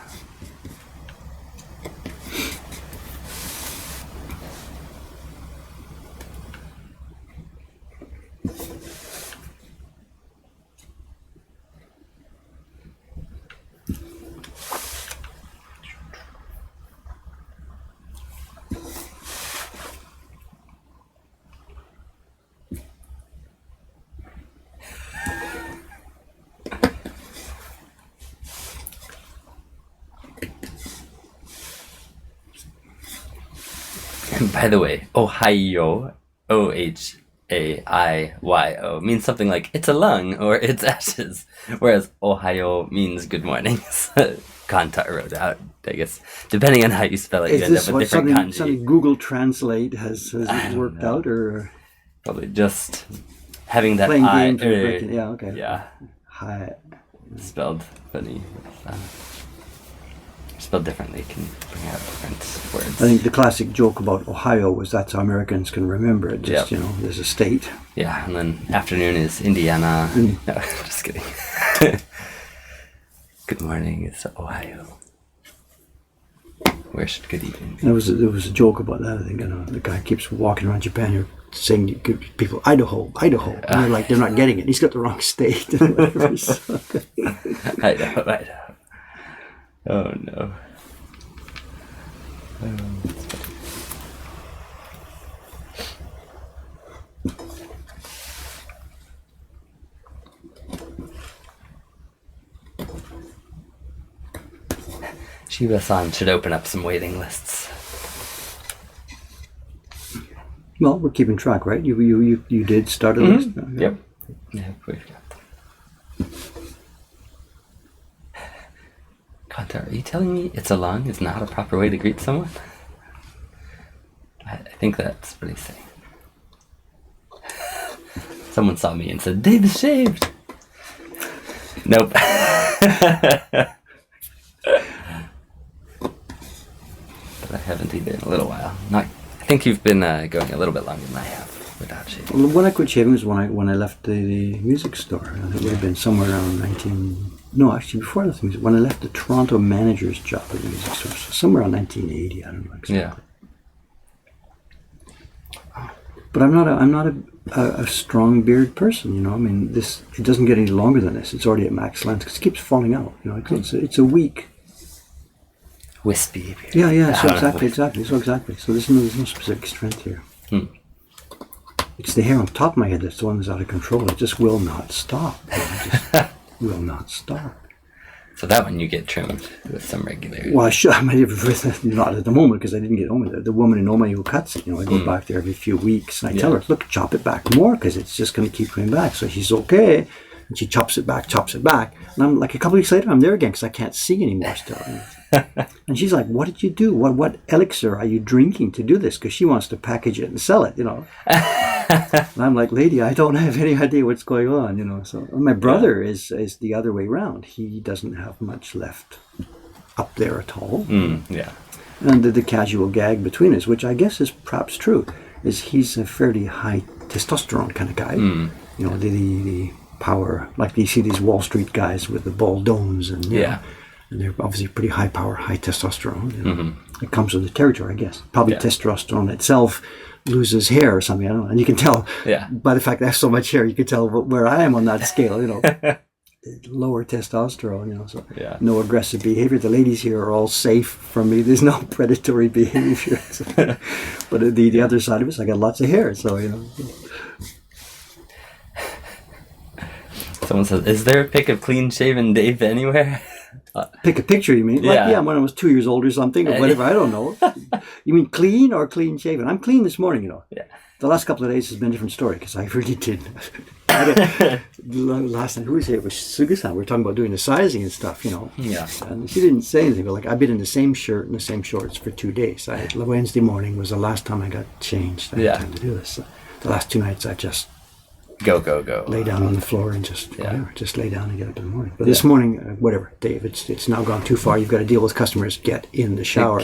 By the way, Ohio, Ohaiyo, means something like it's a lung or it's ashes, whereas Ohio means good morning. Kantar wrote out, I guess, depending on how you spell it, you end up with different kanji. Something Google Translate has worked out, or probably just having that I. Hi. Spelled funny. Spelled differently can bring out different words. I think the classic joke about Ohio was that's how Americans can remember it. Just, there's a state. Yeah, and then afternoon is Indiana. No, just kidding. Good morning, it's Ohio. Where should good evening be? There was a joke about that, I think. The guy keeps walking around Japan here saying to people, Idaho. And they're like, they're not getting it. He's got the wrong state. Idaho. Oh no. Shiba-san should open up some waiting lists. Well, we're keeping track, right? You did start a list? Yep. Yeah, we've got them. Kantar, are you telling me it's a lung is not a proper way to greet someone? I think that's what he's saying. Someone saw me and said, Dave's shaved! Nope. But I haven't either in a little while. I think you've been going a little bit longer than I have without shaving. Well, when I quit shaving was when I left the music store. And it would have been somewhere around before I left the music, when I left the Toronto manager's job at the music store, so somewhere around 1980, I don't know exactly. Yeah. But I'm not a strong beard person, I mean, it doesn't get any longer than this. It's already at max length because it keeps falling out. It's a weak, wispy beard. Yeah. So exactly. So there's no specific strength here. It's the hair on top of my head that's the one that's out of control. It just will not stop. Will not stop. So that one you get trimmed with some regularity. Well, I might have, not at the moment because I didn't get home with it. The woman in Omani who cuts it, I go back there every few weeks and I tell her, look, chop it back more because it's just going to keep coming back. So she's okay. And she chops it back. And I'm like, a couple of weeks later, I'm there again because I can't see anymore still. And she's like, what did you do? What elixir are you drinking to do this? Because she wants to package it and sell it, And I'm like, lady, I don't have any idea what's going on, So my brother is the other way around. He doesn't have much left up there at all. And the casual gag between us, which I guess is perhaps true, is he's a fairly high testosterone kind of guy. The power, like you see these Wall Street guys with the bald domes and and they're obviously pretty high power, high testosterone. It comes with the territory, I guess. Probably testosterone itself loses hair or something, I don't know. And you can tell by the fact that I have so much hair, you can tell where I am on that scale, Lower testosterone, so no aggressive behavior. The ladies here are all safe from me. There's no predatory behavior. But the other side of it is I got lots of hair, so, Someone says, is there a pic of clean-shaven Dave anywhere? Pick a picture, you mean? Yeah. When I was 2 years old or something, or whatever, I don't know. You mean clean or clean shaven? I'm clean this morning, Yeah. The last couple of days has been a different story, because I really did. Last night, who was it? It was Suga-san. We were talking about doing the sizing and stuff, Yeah. And she didn't say anything, but I've been in the same shirt and the same shorts for 2 days. Wednesday morning was the last time I got changed. I had time to do this. The last 2 nights, I just go. Lay down on the floor and just lay down and get up in the morning. But this morning, whatever, Dave, it's now gone too far. You've got to deal with customers. Get in the shower,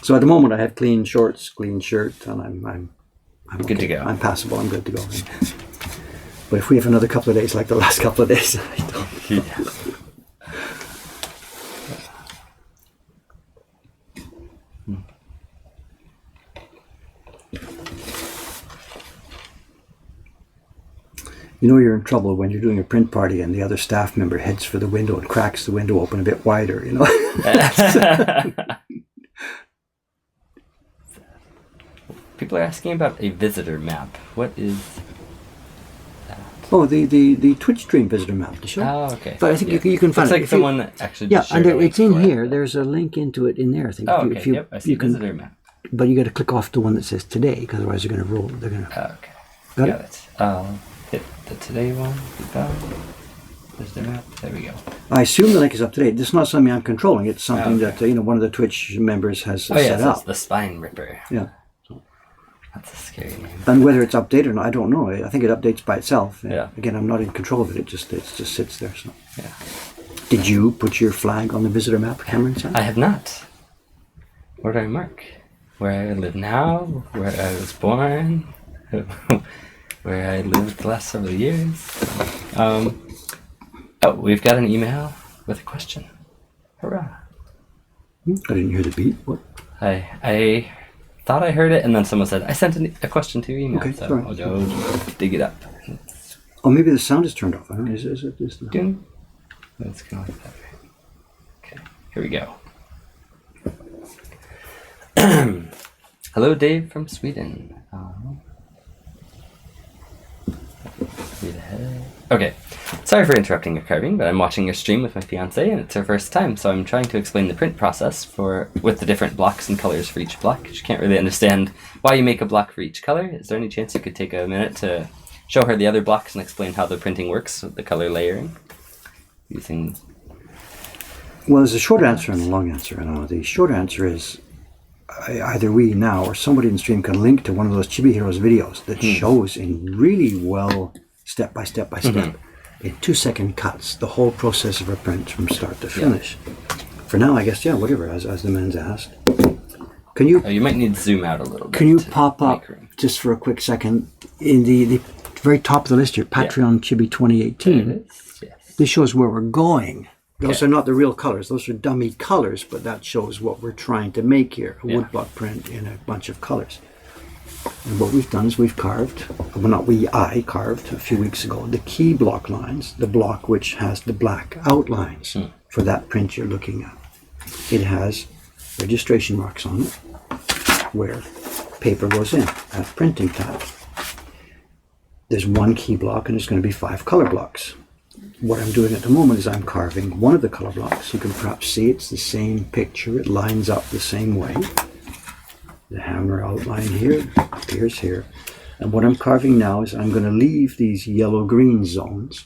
So at the moment, I have clean shorts, clean shirt, and I'm good to go. I'm passable. I'm good to go. But if we have another couple of days like the last couple of days, I don't. Yeah. You're in trouble when you're doing a print party and the other staff member heads for the window and cracks the window open a bit wider, People are asking about a visitor map. What is that? Oh, the Twitch stream visitor map, the show. Oh, okay. But I think you can find it's it. Like someone that actually Yeah, and it's in here. It. There's a link into it in there, I think. Oh, okay. I see visitor map. But you got to click off the one that says today, because otherwise they're going to roll. They're going to. Oh, okay. Got it? I'll hit the today one. Visitor map. There we go. I assume the link is up to date. This is not something I'm controlling. It's something that one of the Twitch members has set up. The Spine Ripper. Yeah. That's a scary name. And whether it's updated or not, I don't know. I think it updates by itself. Yeah. Again, I'm not in control of it. It just sits there. So. Yeah. Did you put your flag on the visitor map, Cameron? I have not. Where do I mark? Where I live now? Where I was born? Where I lived the last several years? We've got an email with a question. Hurrah! I didn't hear the beat. What? I thought I heard it, and then someone said, I sent a question to your email, okay, so I'll go dig it up. Oh, maybe the sound is turned off. I don't know. Is it? Ding. That's kind of like that. Okay, here we go. Hello, Dave from Sweden. Okay, sorry for interrupting your carving, but I'm watching your stream with my fiance, and it's her first time, so I'm trying to explain the print process with the different blocks and colors for each block. She can't really understand why you make a block for each color. Is there any chance you could take a minute to show her the other blocks and explain how the printing works with the color layering? Using... Well, there's a short answer and a long answer. The short answer is either we now or somebody in the stream can link to one of those Chibi Heroes videos that shows in really well step by step in 2-second cuts the whole process of a print from start to finish. For now, I guess, whatever, as the man's asked. Can you... you might need to zoom out a little bit. Can you pop up, just for a quick second, in the very top of the list here, Patreon Chibi 2018. Yes. This shows where we're going. Those are not the real colors. Those are dummy colors, but that shows what we're trying to make here. A woodblock print in a bunch of colors. And what we've done is we've carved, I carved a few weeks ago, the key block lines, the block which has the black outlines for that print you're looking at. It has registration marks on it where paper goes in at printing time. There's one key block and there's going to be 5 color blocks. What I'm doing at the moment is I'm carving one of the color blocks. You can perhaps see it's the same picture. It lines up the same way. The hammer outline here appears here. And what I'm carving now is I'm going to leave these yellow-green zones.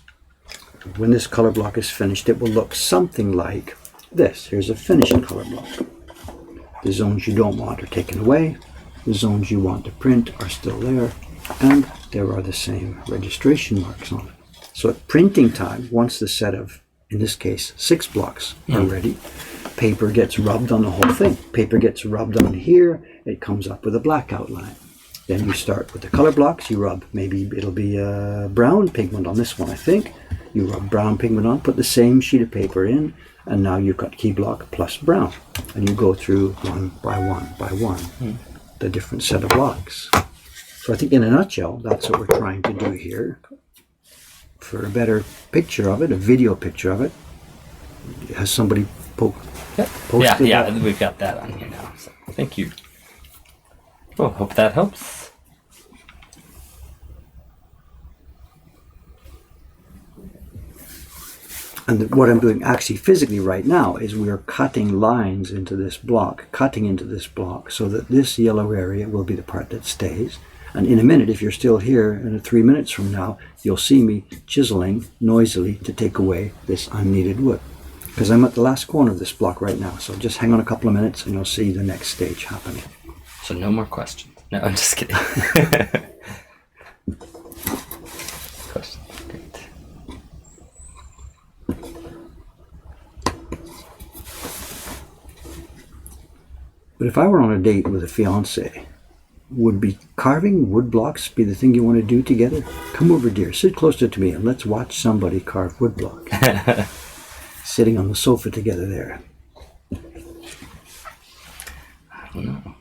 When this color block is finished, it will look something like this. Here's a finished color block. The zones you don't want are taken away. The zones you want to print are still there. And there are the same registration marks on it. So at printing time, once the set of, in this case, 6 blocks are ready, paper gets rubbed on the whole thing. Paper gets rubbed on here, it comes up with a black outline. Then you start with the color blocks, you rub, maybe it'll be brown pigment on this one, I think. You rub brown pigment on, put the same sheet of paper in, and now you've got key block plus brown. And you go through one by one, the different set of blocks. So I think in a nutshell, that's what we're trying to do here. For a better picture of it, a video picture of it, has somebody posted that? We've got that on here now. So thank you. Well, hope that helps. And what I'm doing actually physically right now is we are cutting lines into this block, so that this yellow area will be the part that stays. And in a minute, if you're still here, in 3 minutes from now, you'll see me chiseling noisily to take away this unneeded wood. Because I'm at the last corner of this block right now. So just hang on a couple of minutes and you'll see the next stage happening. So no more questions. No, I'm just kidding. Questions, great. But if I were on a date with a fiance, would carving wood blocks be the thing you want to do together? Come over, dear, sit closer to me and let's watch somebody carve wood block. Sitting on the sofa together there. I don't know.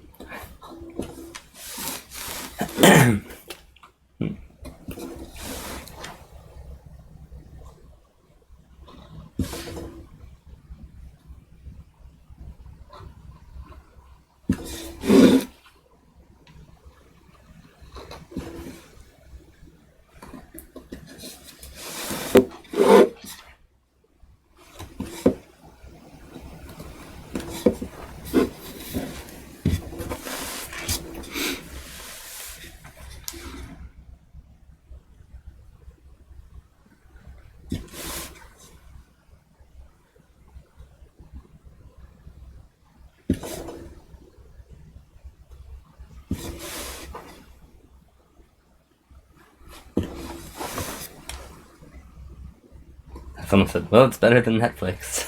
Someone said, well, it's better than Netflix.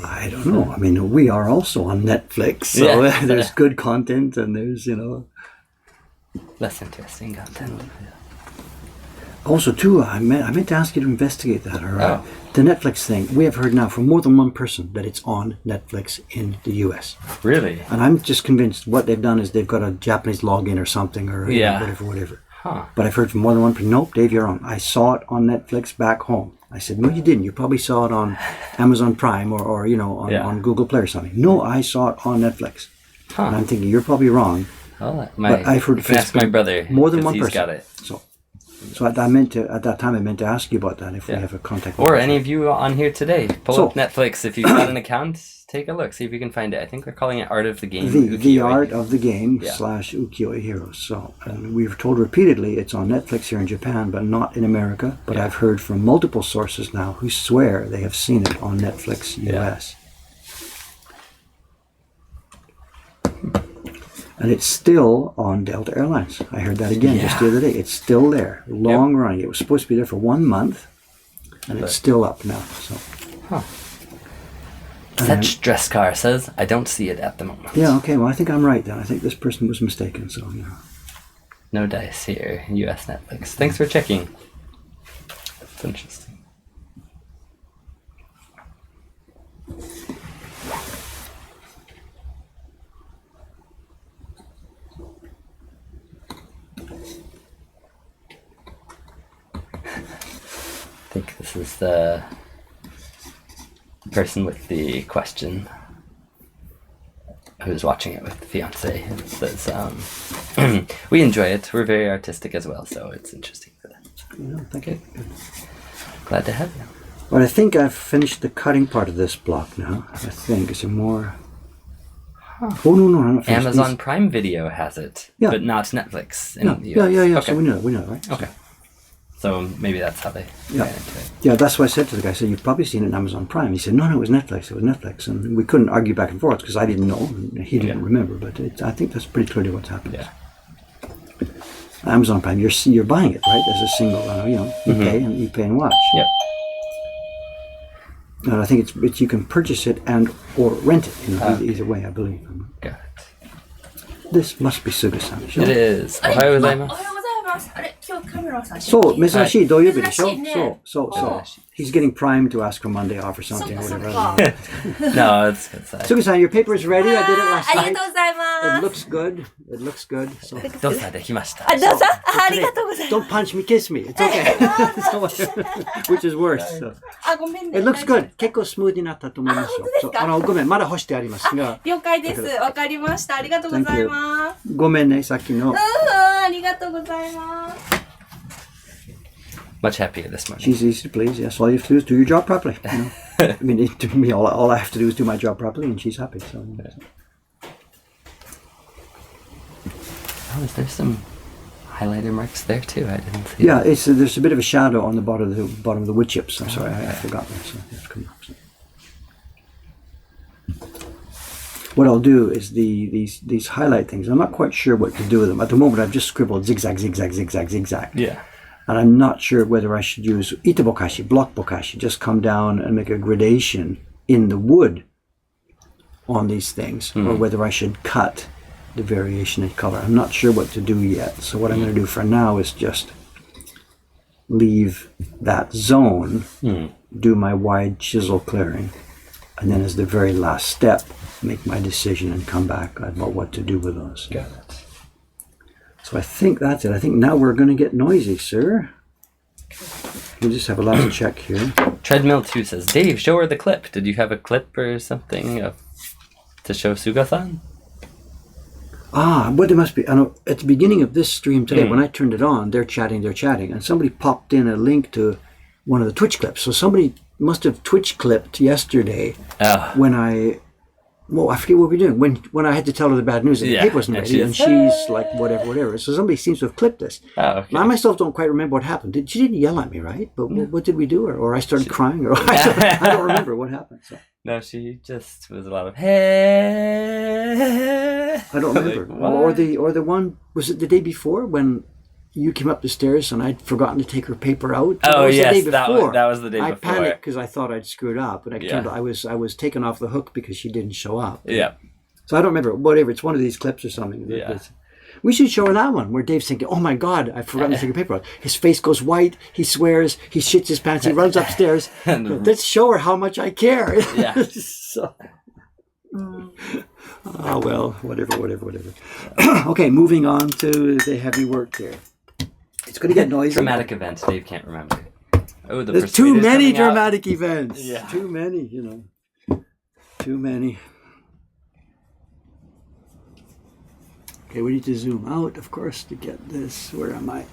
I don't know. I mean, we are also on Netflix, so yeah. There's good content and there's, less interesting content. Also, too, I meant to ask you to investigate that. The Netflix thing. We have heard now from more than one person that it's on Netflix in the US. Really? And I'm just convinced what they've done is they've got a Japanese login or something or whatever. Huh. But I've heard from more than one person, nope, Dave, you're wrong. I saw it on Netflix back home. I said, no, you didn't. You probably saw it on Amazon Prime or on Google Play or something. No, I saw it on Netflix. Huh. And I'm thinking, you're probably wrong. Well, but I've heard ask my brother more than one person. He's got it. So at that time I meant to ask you about that if we have a contact. Or any of you on here today. Pull up Netflix if you've got an account. Take a look. See if you can find it. I think they're calling it Art of the Game. The Art of the Game / Ukiyo-e Heroes. So we've told repeatedly it's on Netflix here in Japan, but not in America. But I've heard from multiple sources now who swear they have seen it on Netflix US. And it's still on Delta Airlines. I heard that again just the other day. It's still there, long running. It was supposed to be there for 1 month, and it's still up now. So. Such dress car says, I don't see it at the moment. Yeah, okay, well I think I'm right then. I think this person was mistaken, so No dice here, US Netflix. Thanks for checking. That's interesting. I think this is the person with the question who's watching it with the fiance. It says, we enjoy it. We're very artistic as well, so it's interesting for that. Yeah, thank you. Glad to have you. Well, I think I've finished the cutting part of this block now. I think. Is there more? Oh, no, I'm not finished. Amazon Prime Video has it, but not Netflix in the US. Yeah. Okay. So we know that, right? Okay. So maybe that's how they ran into it. Yeah, that's what I said to the guy. I said, you've probably seen it on Amazon Prime. He said, no, it was Netflix. And we couldn't argue back and forth because I didn't know and he didn't remember. But I think that's pretty clearly what's happened. Yeah. Amazon Prime, you're buying it, right? As a single, you pay and watch. Yep. And I think it's you can purchase it and or rent it. Either way, I believe. Got it. This must be Suga-san. It is. Ohayou gozaimasu. あれ今日カメラさんそう珍しい土曜日でしょそう He's getting primed to ask for Monday off or something or whatever. No, it's good. Suga-san, your paper is ready. I did it last night. ありがとうございます It looks good. So. どうさできました。あ、どうぞありがとうございます Don't punch me, kiss me. It's okay. Which is worse. So. あ、ごめんね It looks good. 結構スムーズになったと思いますよ。本当ですかごめん、まだ干してありますが。了解ですわかりましたありがとうございますごめんね、さっきの。ありがとうございます Much happier this morning. She's easy to please. Yes, all you have to do is do your job properly. You know? I mean, to me, all I have to do is do my job properly, and she's happy. So. Yeah. Oh, is there some highlighter marks there too? I didn't see. Yeah, there's a bit of a shadow on the bottom of the wood chips. I'm sorry, I forgot that. So it's come up. So. What I'll do is these highlight things. I'm not quite sure what to do with them at the moment. I've just scribbled zigzag, zigzag, zigzag, zigzag. Yeah. And I'm not sure whether I should use itabokashi, block bokashi, just come down and make a gradation in the wood on these things, or whether I should cut the variation in color. I'm not sure what to do yet. So what I'm going to do for now is just leave that zone, do my wide chisel clearing, and then as the very last step, make my decision and come back about what to do with those. Got it. So I think that's it. I think now we're going to get noisy, sir. We just have a last check here. Treadmill 2 says, Dave, show her the clip. Did you have a clip or something to show Suga-san? What it must be. I know at the beginning of this stream today, when I turned it on, they're chatting, and somebody popped in a link to one of the Twitch clips. So somebody must have Twitch clipped yesterday when I forget what we were doing. When I had to tell her the bad news that the paper wasn't ready, and she's like, whatever. So somebody seems to have clipped this. Oh, okay. I myself don't quite remember what happened. She didn't yell at me, right? But what did we do? Or I started crying? Or I don't remember what happened. So. No, she just was a lot of hey. I don't remember. Like, or the one, was it the day before when you came up the stairs and I'd forgotten to take her paper out? Oh, yes, the day before. that was the day I before. I panicked because I thought I'd screwed up, and I was taken off the hook because she didn't show up. Yeah. So I don't remember. Whatever, it's one of these clips or something. Yeah. We should show her that one where Dave's thinking, "Oh my God, I've forgotten to take her paper out." His face goes white. He swears. He shits his pants. He runs upstairs. Let's show her how much I care. Yeah. So. Well, whatever. Okay, moving on to the heavy work here. It's going to get noisy. Dramatic event. Dave can't remember. Oh, there's too many dramatic events. Yeah. Too many, Too many. Okay, we need to zoom out, of course, to get this. Where am I?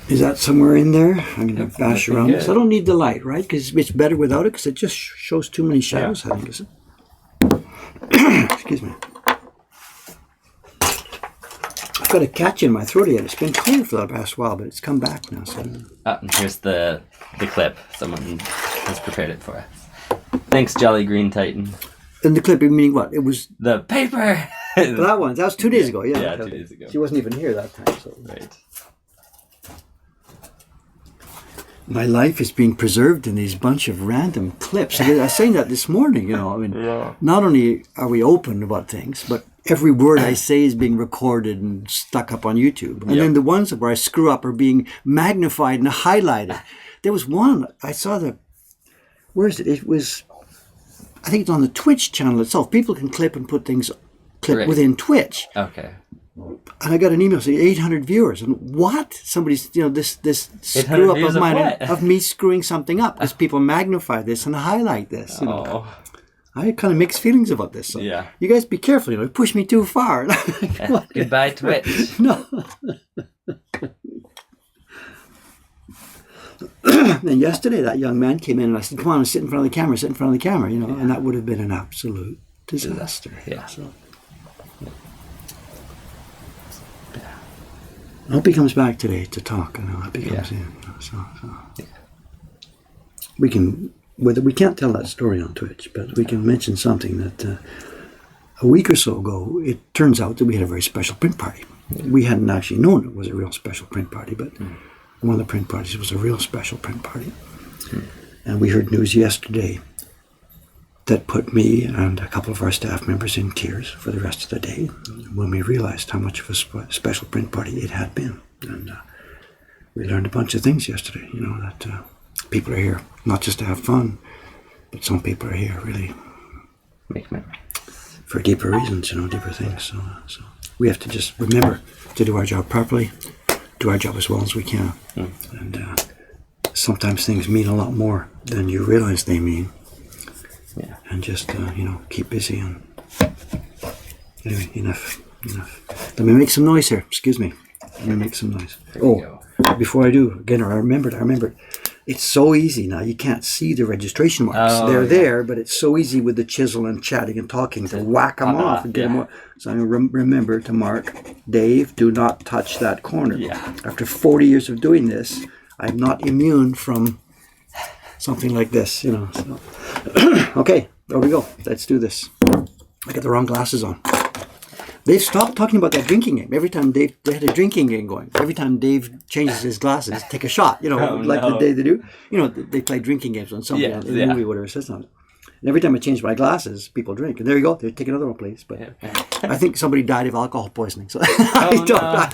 Is that somewhere in there? I'm going to bash around this. I don't need the light, right? Because it's better without it, because it just shows too many shadows, I think, isn't it? Excuse me. I've got a catch in my throat yet. It's been clear for the past while, but it's come back now. So. And here's the clip. Someone has prepared it for us. Thanks, Jolly Green Titan. And the clip, meaning what? It was... The paper! That one. That was 2 days ago, yeah. Yeah, 2 days ago. She wasn't even here that time, so... Right. My life is being preserved in these bunch of random clips. I was saying that this morning, Not only are we open about things, but every word I say is being recorded and stuck up on YouTube. And then the ones where I screw up are being magnified and highlighted. There was one, I saw where is it? It was, I think it's on the Twitch channel itself. People can clip and put things within Twitch. Okay. And I got an email saying 800 viewers. And what? Somebody's, this screw up of mine of me screwing something up. Because people magnify this and highlight this. I had kind of mixed feelings about this. So you guys be careful. You push me too far. Goodbye, Twitch. No. And yesterday, that young man came in and I said, "Come on, sit in front of the camera, and that would have been an absolute disaster. Yeah. So. I hope he comes back today to talk. I hope he comes in. We can't tell that story on Twitch, but we can mention something that a week or so ago, it turns out that we had a very special print party. We hadn't actually known it was a real special print party, but one of the print parties was a real special print party. And we heard news yesterday that put me and a couple of our staff members in tears for the rest of the day when we realized how much of a special print party it had been. And we learned a bunch of things yesterday, that people are here not just to have fun, but some people are here really make memories for deeper reasons, deeper things. So we have to just remember to do our job properly, do our job as well as we can. And sometimes things mean a lot more than you realize they mean. Yeah. And just, keep busy. And anyway, enough Let me make some noise here. Excuse me. Let me make some noise. Before I do, again, I remembered. It's so easy now. You can't see the registration marks. They're there, but it's so easy with the chisel and chatting and talking to whack them off and get them off. So I'm going to remember to mark, Dave, do not touch that corner. Yeah. After 40 years of doing this, I'm not immune from something like this, So. Okay, there we go. Let's do this. I got the wrong glasses on. They've stopped talking about that drinking game. Every time they had a drinking game going. Every time Dave changes his glasses, take a shot, the day they do. They play drinking games on something, in a movie, whatever it says on it. And every time I change my glasses, people drink. And there you go. They take another one, please. But I think somebody died of alcohol poisoning. So I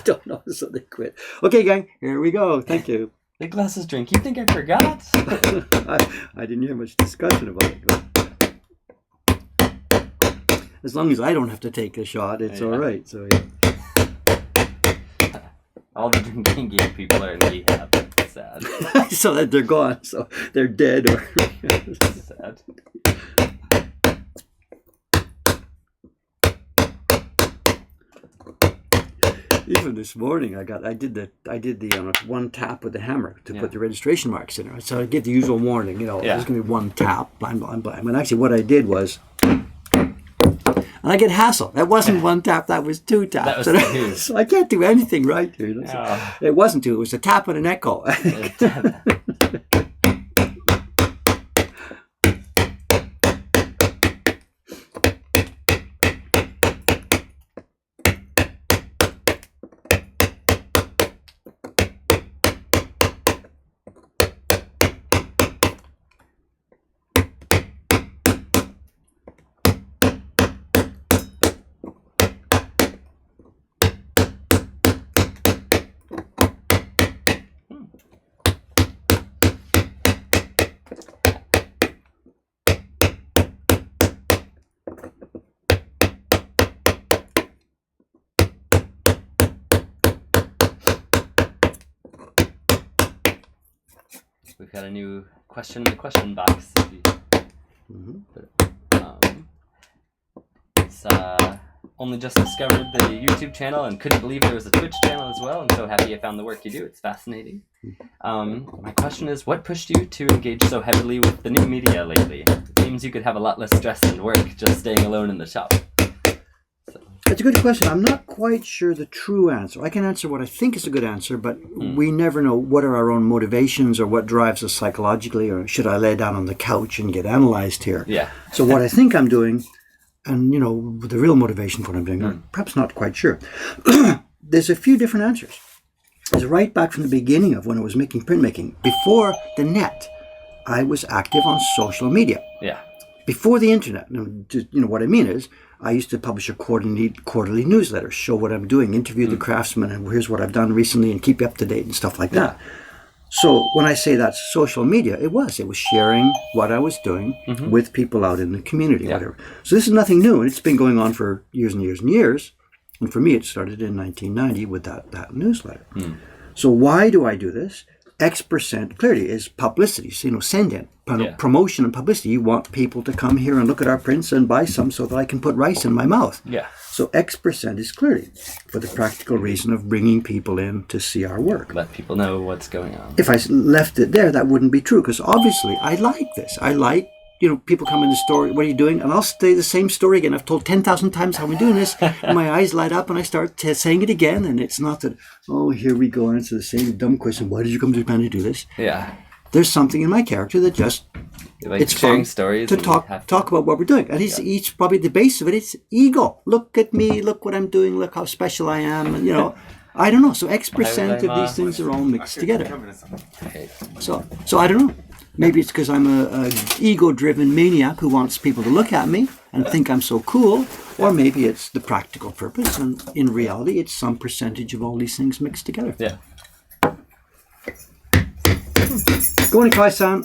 don't know. So they quit. Okay, gang, here we go. Thank you. The glasses drink. You think I forgot? I didn't hear much discussion about it. But as long as I don't have to take a shot, it's all right. So all the drinking game people are in rehab. Sad. So that they're gone. So they're dead or sad. Even this morning, I did the one tap with the hammer to put the registration marks in there. So I get the usual warning, there's going to be one tap, blam, blam, blam. And actually what I did was, and I get hassled. That wasn't one tap, that was two taps. So I can't do anything right here. It wasn't two, it was a tap and an echo. We've got a new question in the question box. It's only just discovered the YouTube channel and couldn't believe there was a Twitch channel as well. I'm so happy I found the work you do. It's fascinating. My question is, what pushed you to engage so heavily with the new media lately? It seems you could have a lot less stress and work just staying alone in the shop. That's a good question. I'm not quite sure the true answer. I can answer what I think is a good answer, but we never know what are our own motivations or what drives us psychologically, or should I lay down on the couch and get analyzed here? Yeah. So what I think I'm doing, and the real motivation for what I'm doing, I'm perhaps not quite sure. There's a few different answers. There's right back from the beginning of when I was making printmaking. Before the net, I was active on social media. Yeah. Before the internet. Now, what I mean is, I used to publish a quarterly newsletter, show what I'm doing, interview the craftsmen, and here's what I've done recently, and keep you up to date and stuff like that. So when I say that's social media, it was sharing what I was doing with people out in the community, whatever. So this is nothing new, and it's been going on for years and years and years. And for me, it started in 1990 with that newsletter. So why do I do this? X% clearly is publicity, send in. Promotion and publicity. You want people to come here and look at our prints and buy some so that I can put rice in my mouth. Yeah. So X% is clearly for the practical reason of bringing people in to see our work. Let people know what's going on. If I left it there, that wouldn't be true, because obviously I like this. I like, people come in the store, what are you doing? And I'll say the same story again. I've told 10,000 times how I'm doing this, and my eyes light up and I start saying it again. And it's not that, here we go, answer the same dumb question. Why did you come to Japan to do this? Yeah. There's something in my character that just, it's sharing fun stories to talk about what we're doing. And each probably the base of it, it's ego. Look at me, look what I'm doing, look how special I am. And, I don't know. So X% of these things are all mixed together. So I don't know. Maybe it's because I'm a ego-driven maniac who wants people to look at me and think I'm so cool. Or maybe it's the practical purpose. And in reality, it's some percentage of all these things mixed together. Yeah. ごにかいさん、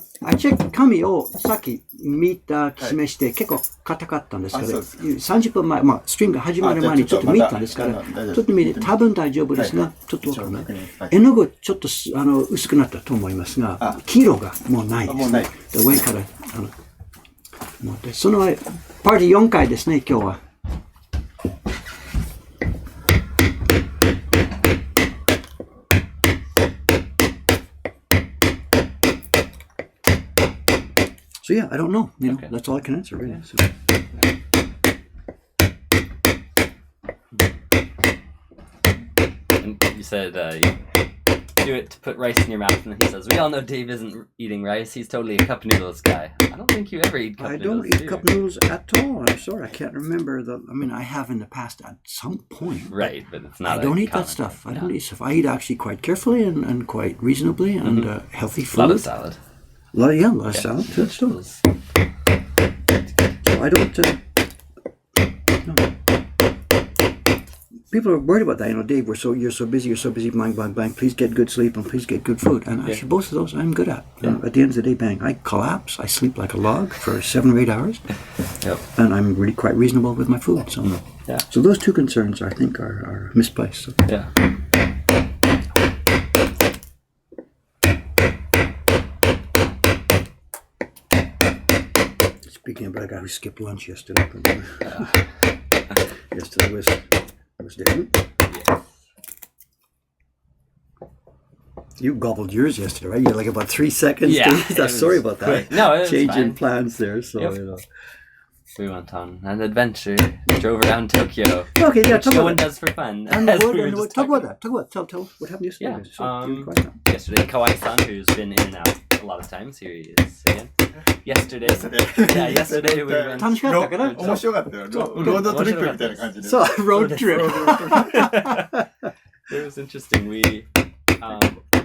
紙をさっき見た示して結構硬かったんですけど、30分前、ストリームが始まる前にちょっと見たんですから、ちょっと見て多分大丈夫ですが、ちょっとわからない。絵の具ちょっと薄くなったと思いますが、黄色がもうないですね。上からそのパーティー4回ですね、今日は。So yeah, I don't know. You know, Okay. that's all I can answer really. So. And you said you do it to put rice in your mouth, and then he says, "We all know Dave isn't eating rice. He's totally a cup noodles guy." I don't think you ever eat cup I noodles. don't eat cup noodles at all. I'm sorry, I can't remember I mean, I have in the past at some point. Right, but it's not. I don't eat that stuff. I don't eat stuff. I eat actually quite carefully and quite reasonably and healthy food. A lot of salad. A lot of salad. Vegetables. So I don't. No. People are worried about that. You know, Dave, you're so busy. Blank, blank, blank. Please get good sleep and please get good food. And actually, both of those I'm good at. Yeah. At the end of the day, bang, I collapse. I sleep like a log for 7 or 8 hours. Yep. And I'm really quite reasonable with my food. So, yeah. So those two concerns, I think, are misplaced. So. Yeah. Speaking about a guy who skipped lunch yesterday. Yesterday was different. Yeah. You gobbled yours yesterday, right? You had like about 3 seconds. Yeah. Sorry about that. Quick. No, it was Changing fine. plans there, so Yep. you know. We went on an adventure. Drove around Tokyo. Okay, yeah, Which talk no about one that. does for fun. And as the we were word, just talk about talking. that. Tell what happened yesterday. Yeah. So, you're quiet now. Yesterday, Kawai-san, who's been in and out a lot of times, here he is again. Yesterday we went. 楽しかったかな？面白かったよ。ロードトリップみたいな感じで。So, road trip. It was interesting. We,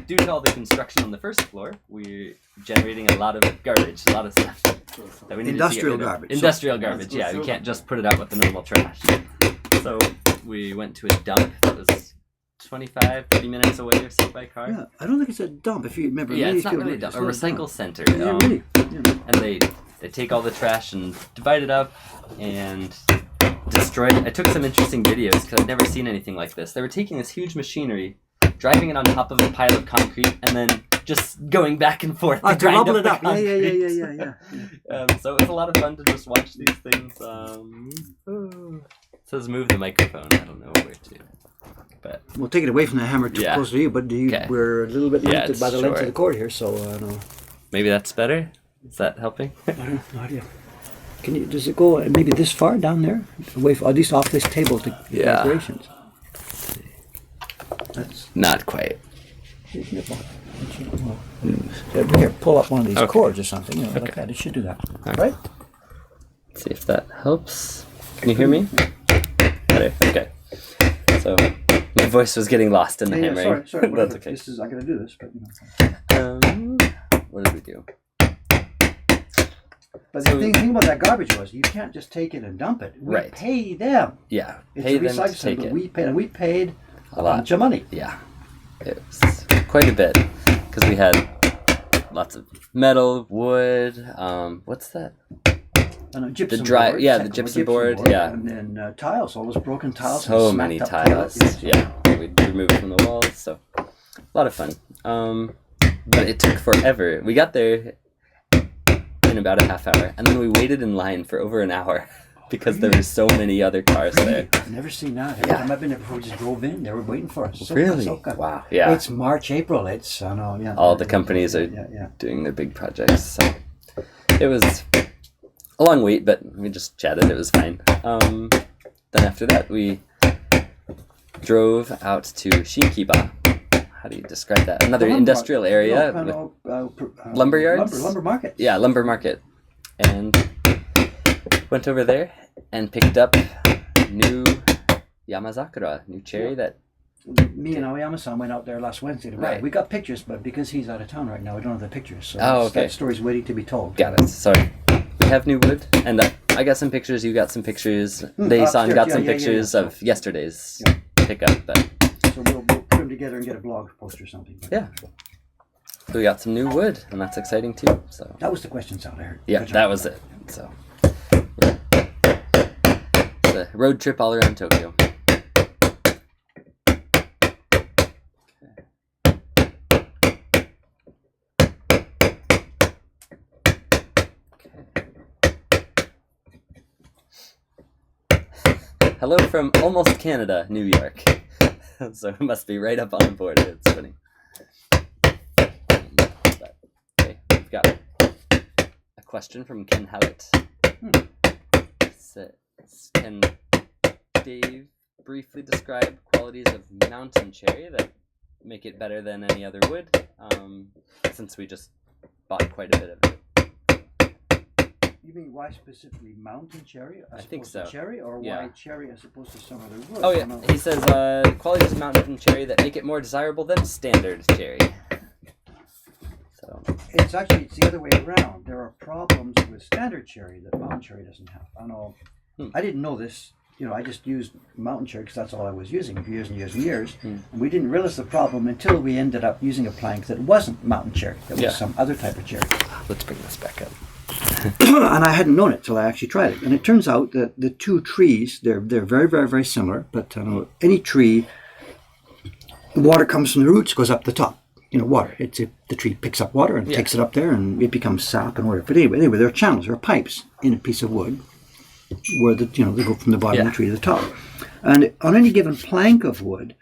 due to all the construction on the first floor, we're generating a lot of garbage, a lot of stuff that we needed Industrial to get rid of. garbage. Industrial garbage, yeah. We can't just put it out with the normal trash. So we went to a dump that was 25, 30 minutes away or so by car. Yeah, I don't think it's a dump. If you remember, Yeah, it's not people- really a dump. A not recycle center. Yeah, really. Yeah. And they take all the trash and divide it up and destroy it. I took some interesting videos because I've never seen anything like this. They were taking this huge machinery, driving it on top of a pile of concrete, and then just going back and forth to To grind rubble up it the up. Yeah. concrete. So it was a lot of fun to just watch these things. It says move the microphone. I don't know where to. But We'll take it away from the hammer too Yeah. close to you, but Okay. we're a little bit limited it's by the length of short. the cord here, so no. maybe that's better. Is that helping? I don't have no idea. Does it go maybe this far down there? Away from, at least off this table to Yeah. decorations. That's Not quite. here, pull up one of these Okay. cords or something, you know, like Okay. that. It should do that. All Right? Let's see if that helps. Can you hear me? Better. Okay. So my voice was getting lost in the hammering. Sorry. That's okay. I'm gonna do this, but you know. What did we do? But the thing about that garbage was you can't just take it and dump it. We Right. pay them. Yeah, It's pay a them to recycle take center. it. We paid A lot. bunch of money. Yeah, it was quite a bit because we had lots of metal, wood. What's that? Gypsum dry- board, yeah, the technical gypsum board, yeah. and then tiles, all those broken tiles. So and many smacked up tiles. toilets. Yeah, we removed from the walls. So a lot of fun. But it took forever. We got there in about a half hour, and then we waited in line for over an hour because there were so many other cars there. I've never seen that. Every Yeah. time I've been there before, we just drove in. They were waiting for us. So Really? good. Wow. Yeah. It's March, April. It's I know. Yeah. All the companies are Yeah. doing their big projects. So it was a long wait, but we just chatted. It was fine. Then after that, we drove out to Shinkiba. How do you describe that? Another industrial area with lumber yards? Lumber market. Yeah, lumber market. And went over there and picked up new Yamazakura, new cherry that... Me and Aoyama-san went out there last Wednesday to ride. Right. We got pictures, but because he's out of town right now, we don't have the pictures. So Okay. that story's waiting to be told. Got it. Sorry. We have new wood, and I got some pictures, you got some pictures. They-san upstairs. got some Yeah. pictures of yesterday's pickup. But So we'll put them together and get a blog post or something. yeah. So we got some new wood, and that's exciting too. So That was the question sound I heard. yeah, Good job. that was it. So the road trip all around Tokyo. Hello from almost Canada, New York. So it must be right up on board. It's funny. But, okay, we've got a question from Ken Hallett. Can Dave briefly describe qualities of mountain cherry that make it better than any other wood? Since we just bought quite a bit of it. You mean why specifically mountain cherry? I think so. Cherry, or why cherry as opposed to some other wood? Oh yeah, he says qualities of mountain cherry that make it more desirable than standard cherry. So it's the other way around. There are problems with standard cherry that mountain cherry doesn't have. I know. I didn't know this. I just used mountain cherry because that's all I was using for years and years and years. And we didn't realize the problem until we ended up using a plank that wasn't mountain cherry. That was some other type of cherry. Let's bring this back up. And I hadn't known it till I actually tried it. And it turns out that the two trees, they're very, very, very similar. But any tree, the water comes from the roots, goes up the top. Water. The tree picks up water and takes it up there, and it becomes sap and whatever. But anyway, there are channels, there are pipes in a piece of wood where they go from the bottom of the tree to the top. And on any given plank of wood,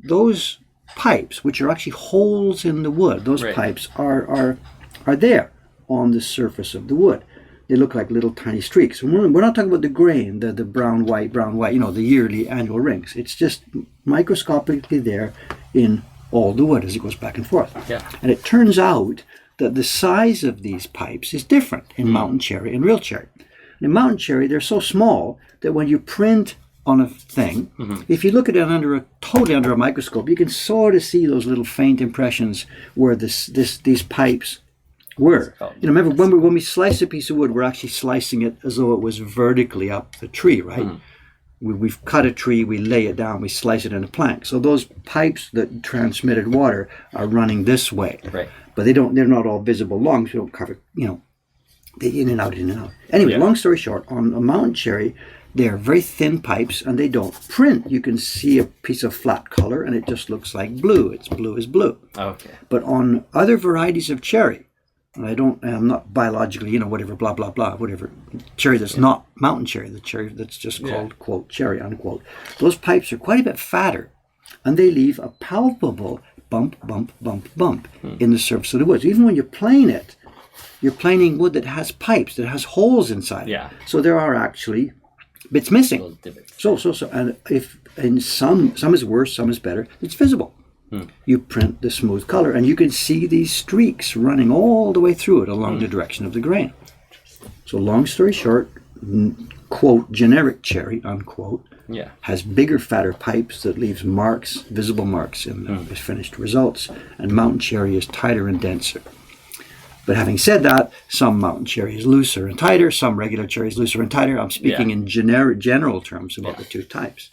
those pipes, which are actually holes in the wood, those pipes are there on the surface of the wood. They look like little tiny streaks. And we're not talking about the grain, the brown, white, the yearly annual rings. It's just microscopically there in all the wood as it goes back and forth. Yeah. And it turns out that the size of these pipes is different in mountain cherry and real cherry. And in mountain cherry, they're so small that when you print on a thing, if you look at it totally under a microscope, you can sort of see those little faint impressions where these pipes were. Remember when we slice a piece of wood, we're actually slicing it as though it was vertically up the tree, right? We've cut a tree, we lay it down, we slice it in a plank. So those pipes that transmitted water are running this way. Right. But they're not all visible long, so you don't cover, they in and out. Anyway, long story short, on a mountain cherry, they're very thin pipes and they don't print. You can see a piece of flat color and it just looks like blue. It's blue as blue. Okay. But on other varieties of cherry, and I'm not biologically, whatever, blah, blah, blah, whatever, cherry that's not mountain cherry, the cherry that's just called, quote, cherry, unquote. Those pipes are quite a bit fatter, and they leave a palpable bump in the surface of the wood. So even when you plane it, you're planing wood that has pipes, that has holes inside. Yeah. So there are actually bits missing. So. And if in some is worse, some is better, it's visible. You print the smooth color, and you can see these streaks running all the way through it along the direction of the grain. So long story short, quote, generic cherry, unquote, has bigger, fatter pipes that leaves marks, visible marks in the finished results, and mountain cherry is tighter and denser. But having said that, some mountain cherry is looser and tighter, some regular cherry is looser and tighter. I'm speaking in general terms about the two types.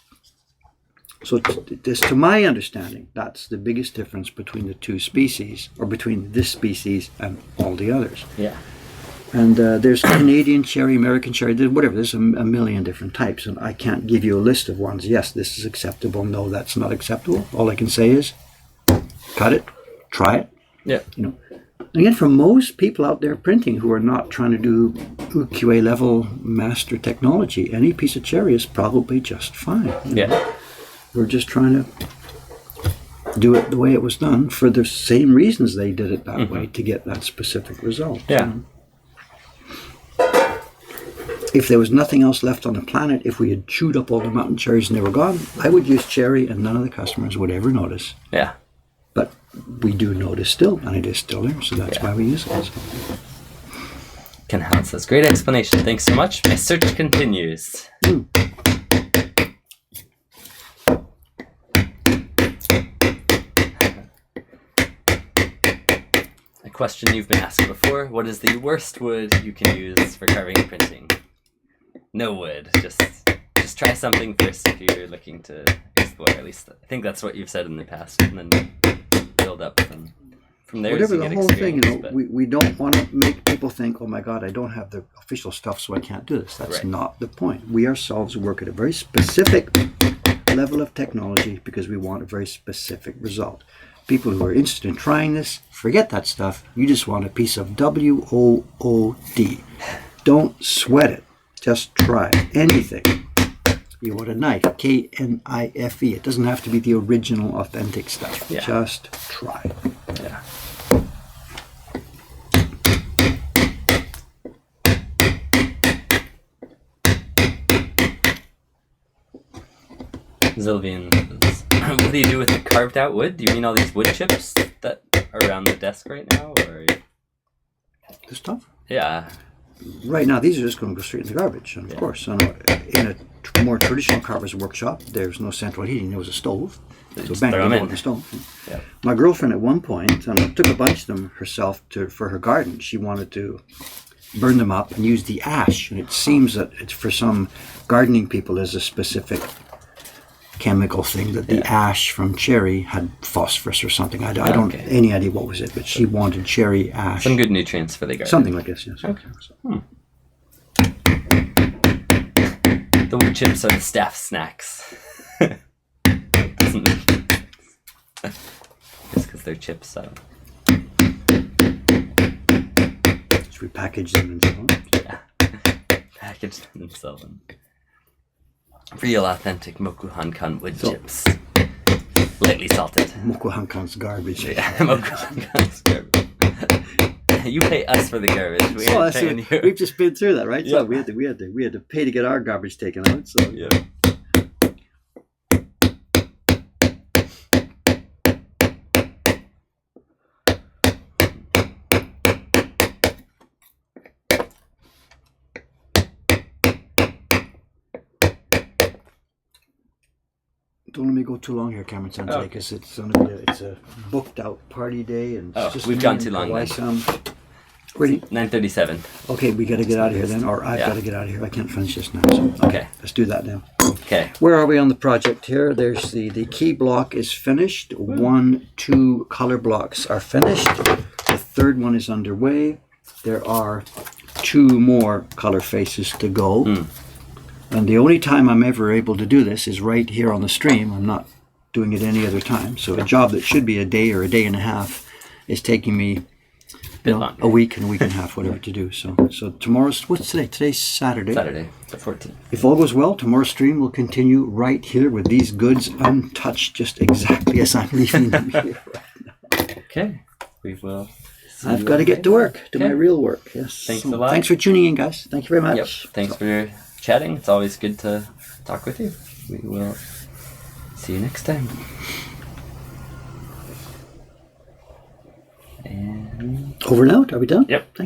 So to my understanding, that's the biggest difference between the two species, or between this species and all the others. Yeah. And there's Canadian cherry, American cherry, whatever. There's a million different types, and I can't give you a list of ones. Yes, this is acceptable. No, that's not acceptable. All I can say is, cut it, try it. Yeah. Again, for most people out there printing who are not trying to do QA level master technology, any piece of cherry is probably just fine. Yeah. We're just trying to do it the way it was done for the same reasons they did it that way, to get that specific result. Yeah. If there was nothing else left on the planet, if we had chewed up all the mountain cherries and they were gone, I would use cherry and none of the customers would ever notice. Yeah. But we do notice still, and it is still there, so that's why we use it. So. Ken Howard says, great explanation. Thanks so much. My search continues. A question you've been asked before. What is the worst wood you can use for carving and printing? No wood. Just try something first if you're looking to explore. At least I think that's what you've said in the past, and then build up from there. Whatever the whole thing, we don't want to make people think, oh my God, I don't have the official stuff, so I can't do this. That's not the point. We ourselves work at a very specific level of technology because we want a very specific result. People who are interested in trying this, forget that stuff. You just want a piece of WOOD. Don't sweat it. Just try anything. You want a knife, KNIFE. It doesn't have to be the original, authentic stuff. Yeah. Just try. Yeah. Zilvian, what do you do with the carved out wood? Do you mean all these wood chips that are around the desk right now? Or This stuff? Yeah. Right now, these are just going to go straight in the garbage. And of course, in a more traditional carver's workshop, there's no central heating. There was a stove. So bang, they go in the stove. Yeah. My girlfriend at one point took a bunch of them herself for her garden. She wanted to burn them up and use the ash. And it seems that it's for some gardening people, there's a specific chemical thing that the ash from cherry had phosphorus or something. I don't any idea what was it, but she wanted cherry ash. Some good nutrients for the garden. Something like this, yes. Okay. The wood chips are the staff snacks. Just because they're chips, so. Just repackage them and so on. Yeah. Package them and sell them. Real authentic Mokuhankan wood chips. Lightly salted. Mokuhankan's garbage. Yeah, Mokuhankan's garbage. You pay us for the garbage. We ain't paying you. We've just been through that, right? Yeah. So we had to pay to get our garbage taken out. So Yeah. Don't let me go too long here, Cameron, today, because it's a booked out party day, and it's just we've gone too long. Ready? 9:37. Okay, we got to get out of here then, or I've got to get out of here. I can't finish this now. So Okay. Let's do that now. Okay. Where are we on the project here? There's the key block is finished. 1, 2 color blocks are finished. The third one is underway. There are 2 more color faces to go. And the only time I'm ever able to do this is right here on the stream. I'm not doing it any other time. So a job that should be a day or a day and a half is taking me a week and a week and a half, whatever to do. So tomorrow's, what's today? Today's Saturday. Saturday, the 14th. If all goes well, tomorrow's stream will continue right here with these goods untouched, just exactly as I'm leaving them here right now. Okay. We will. I've got to get to work, to my real work. Yes. Thanks a lot. Thanks for tuning in, guys. Thank you very much. Yep. Thanks for chatting. It's always good to talk with you. We will see you next time. And over and out. Are we done? Yep. Thank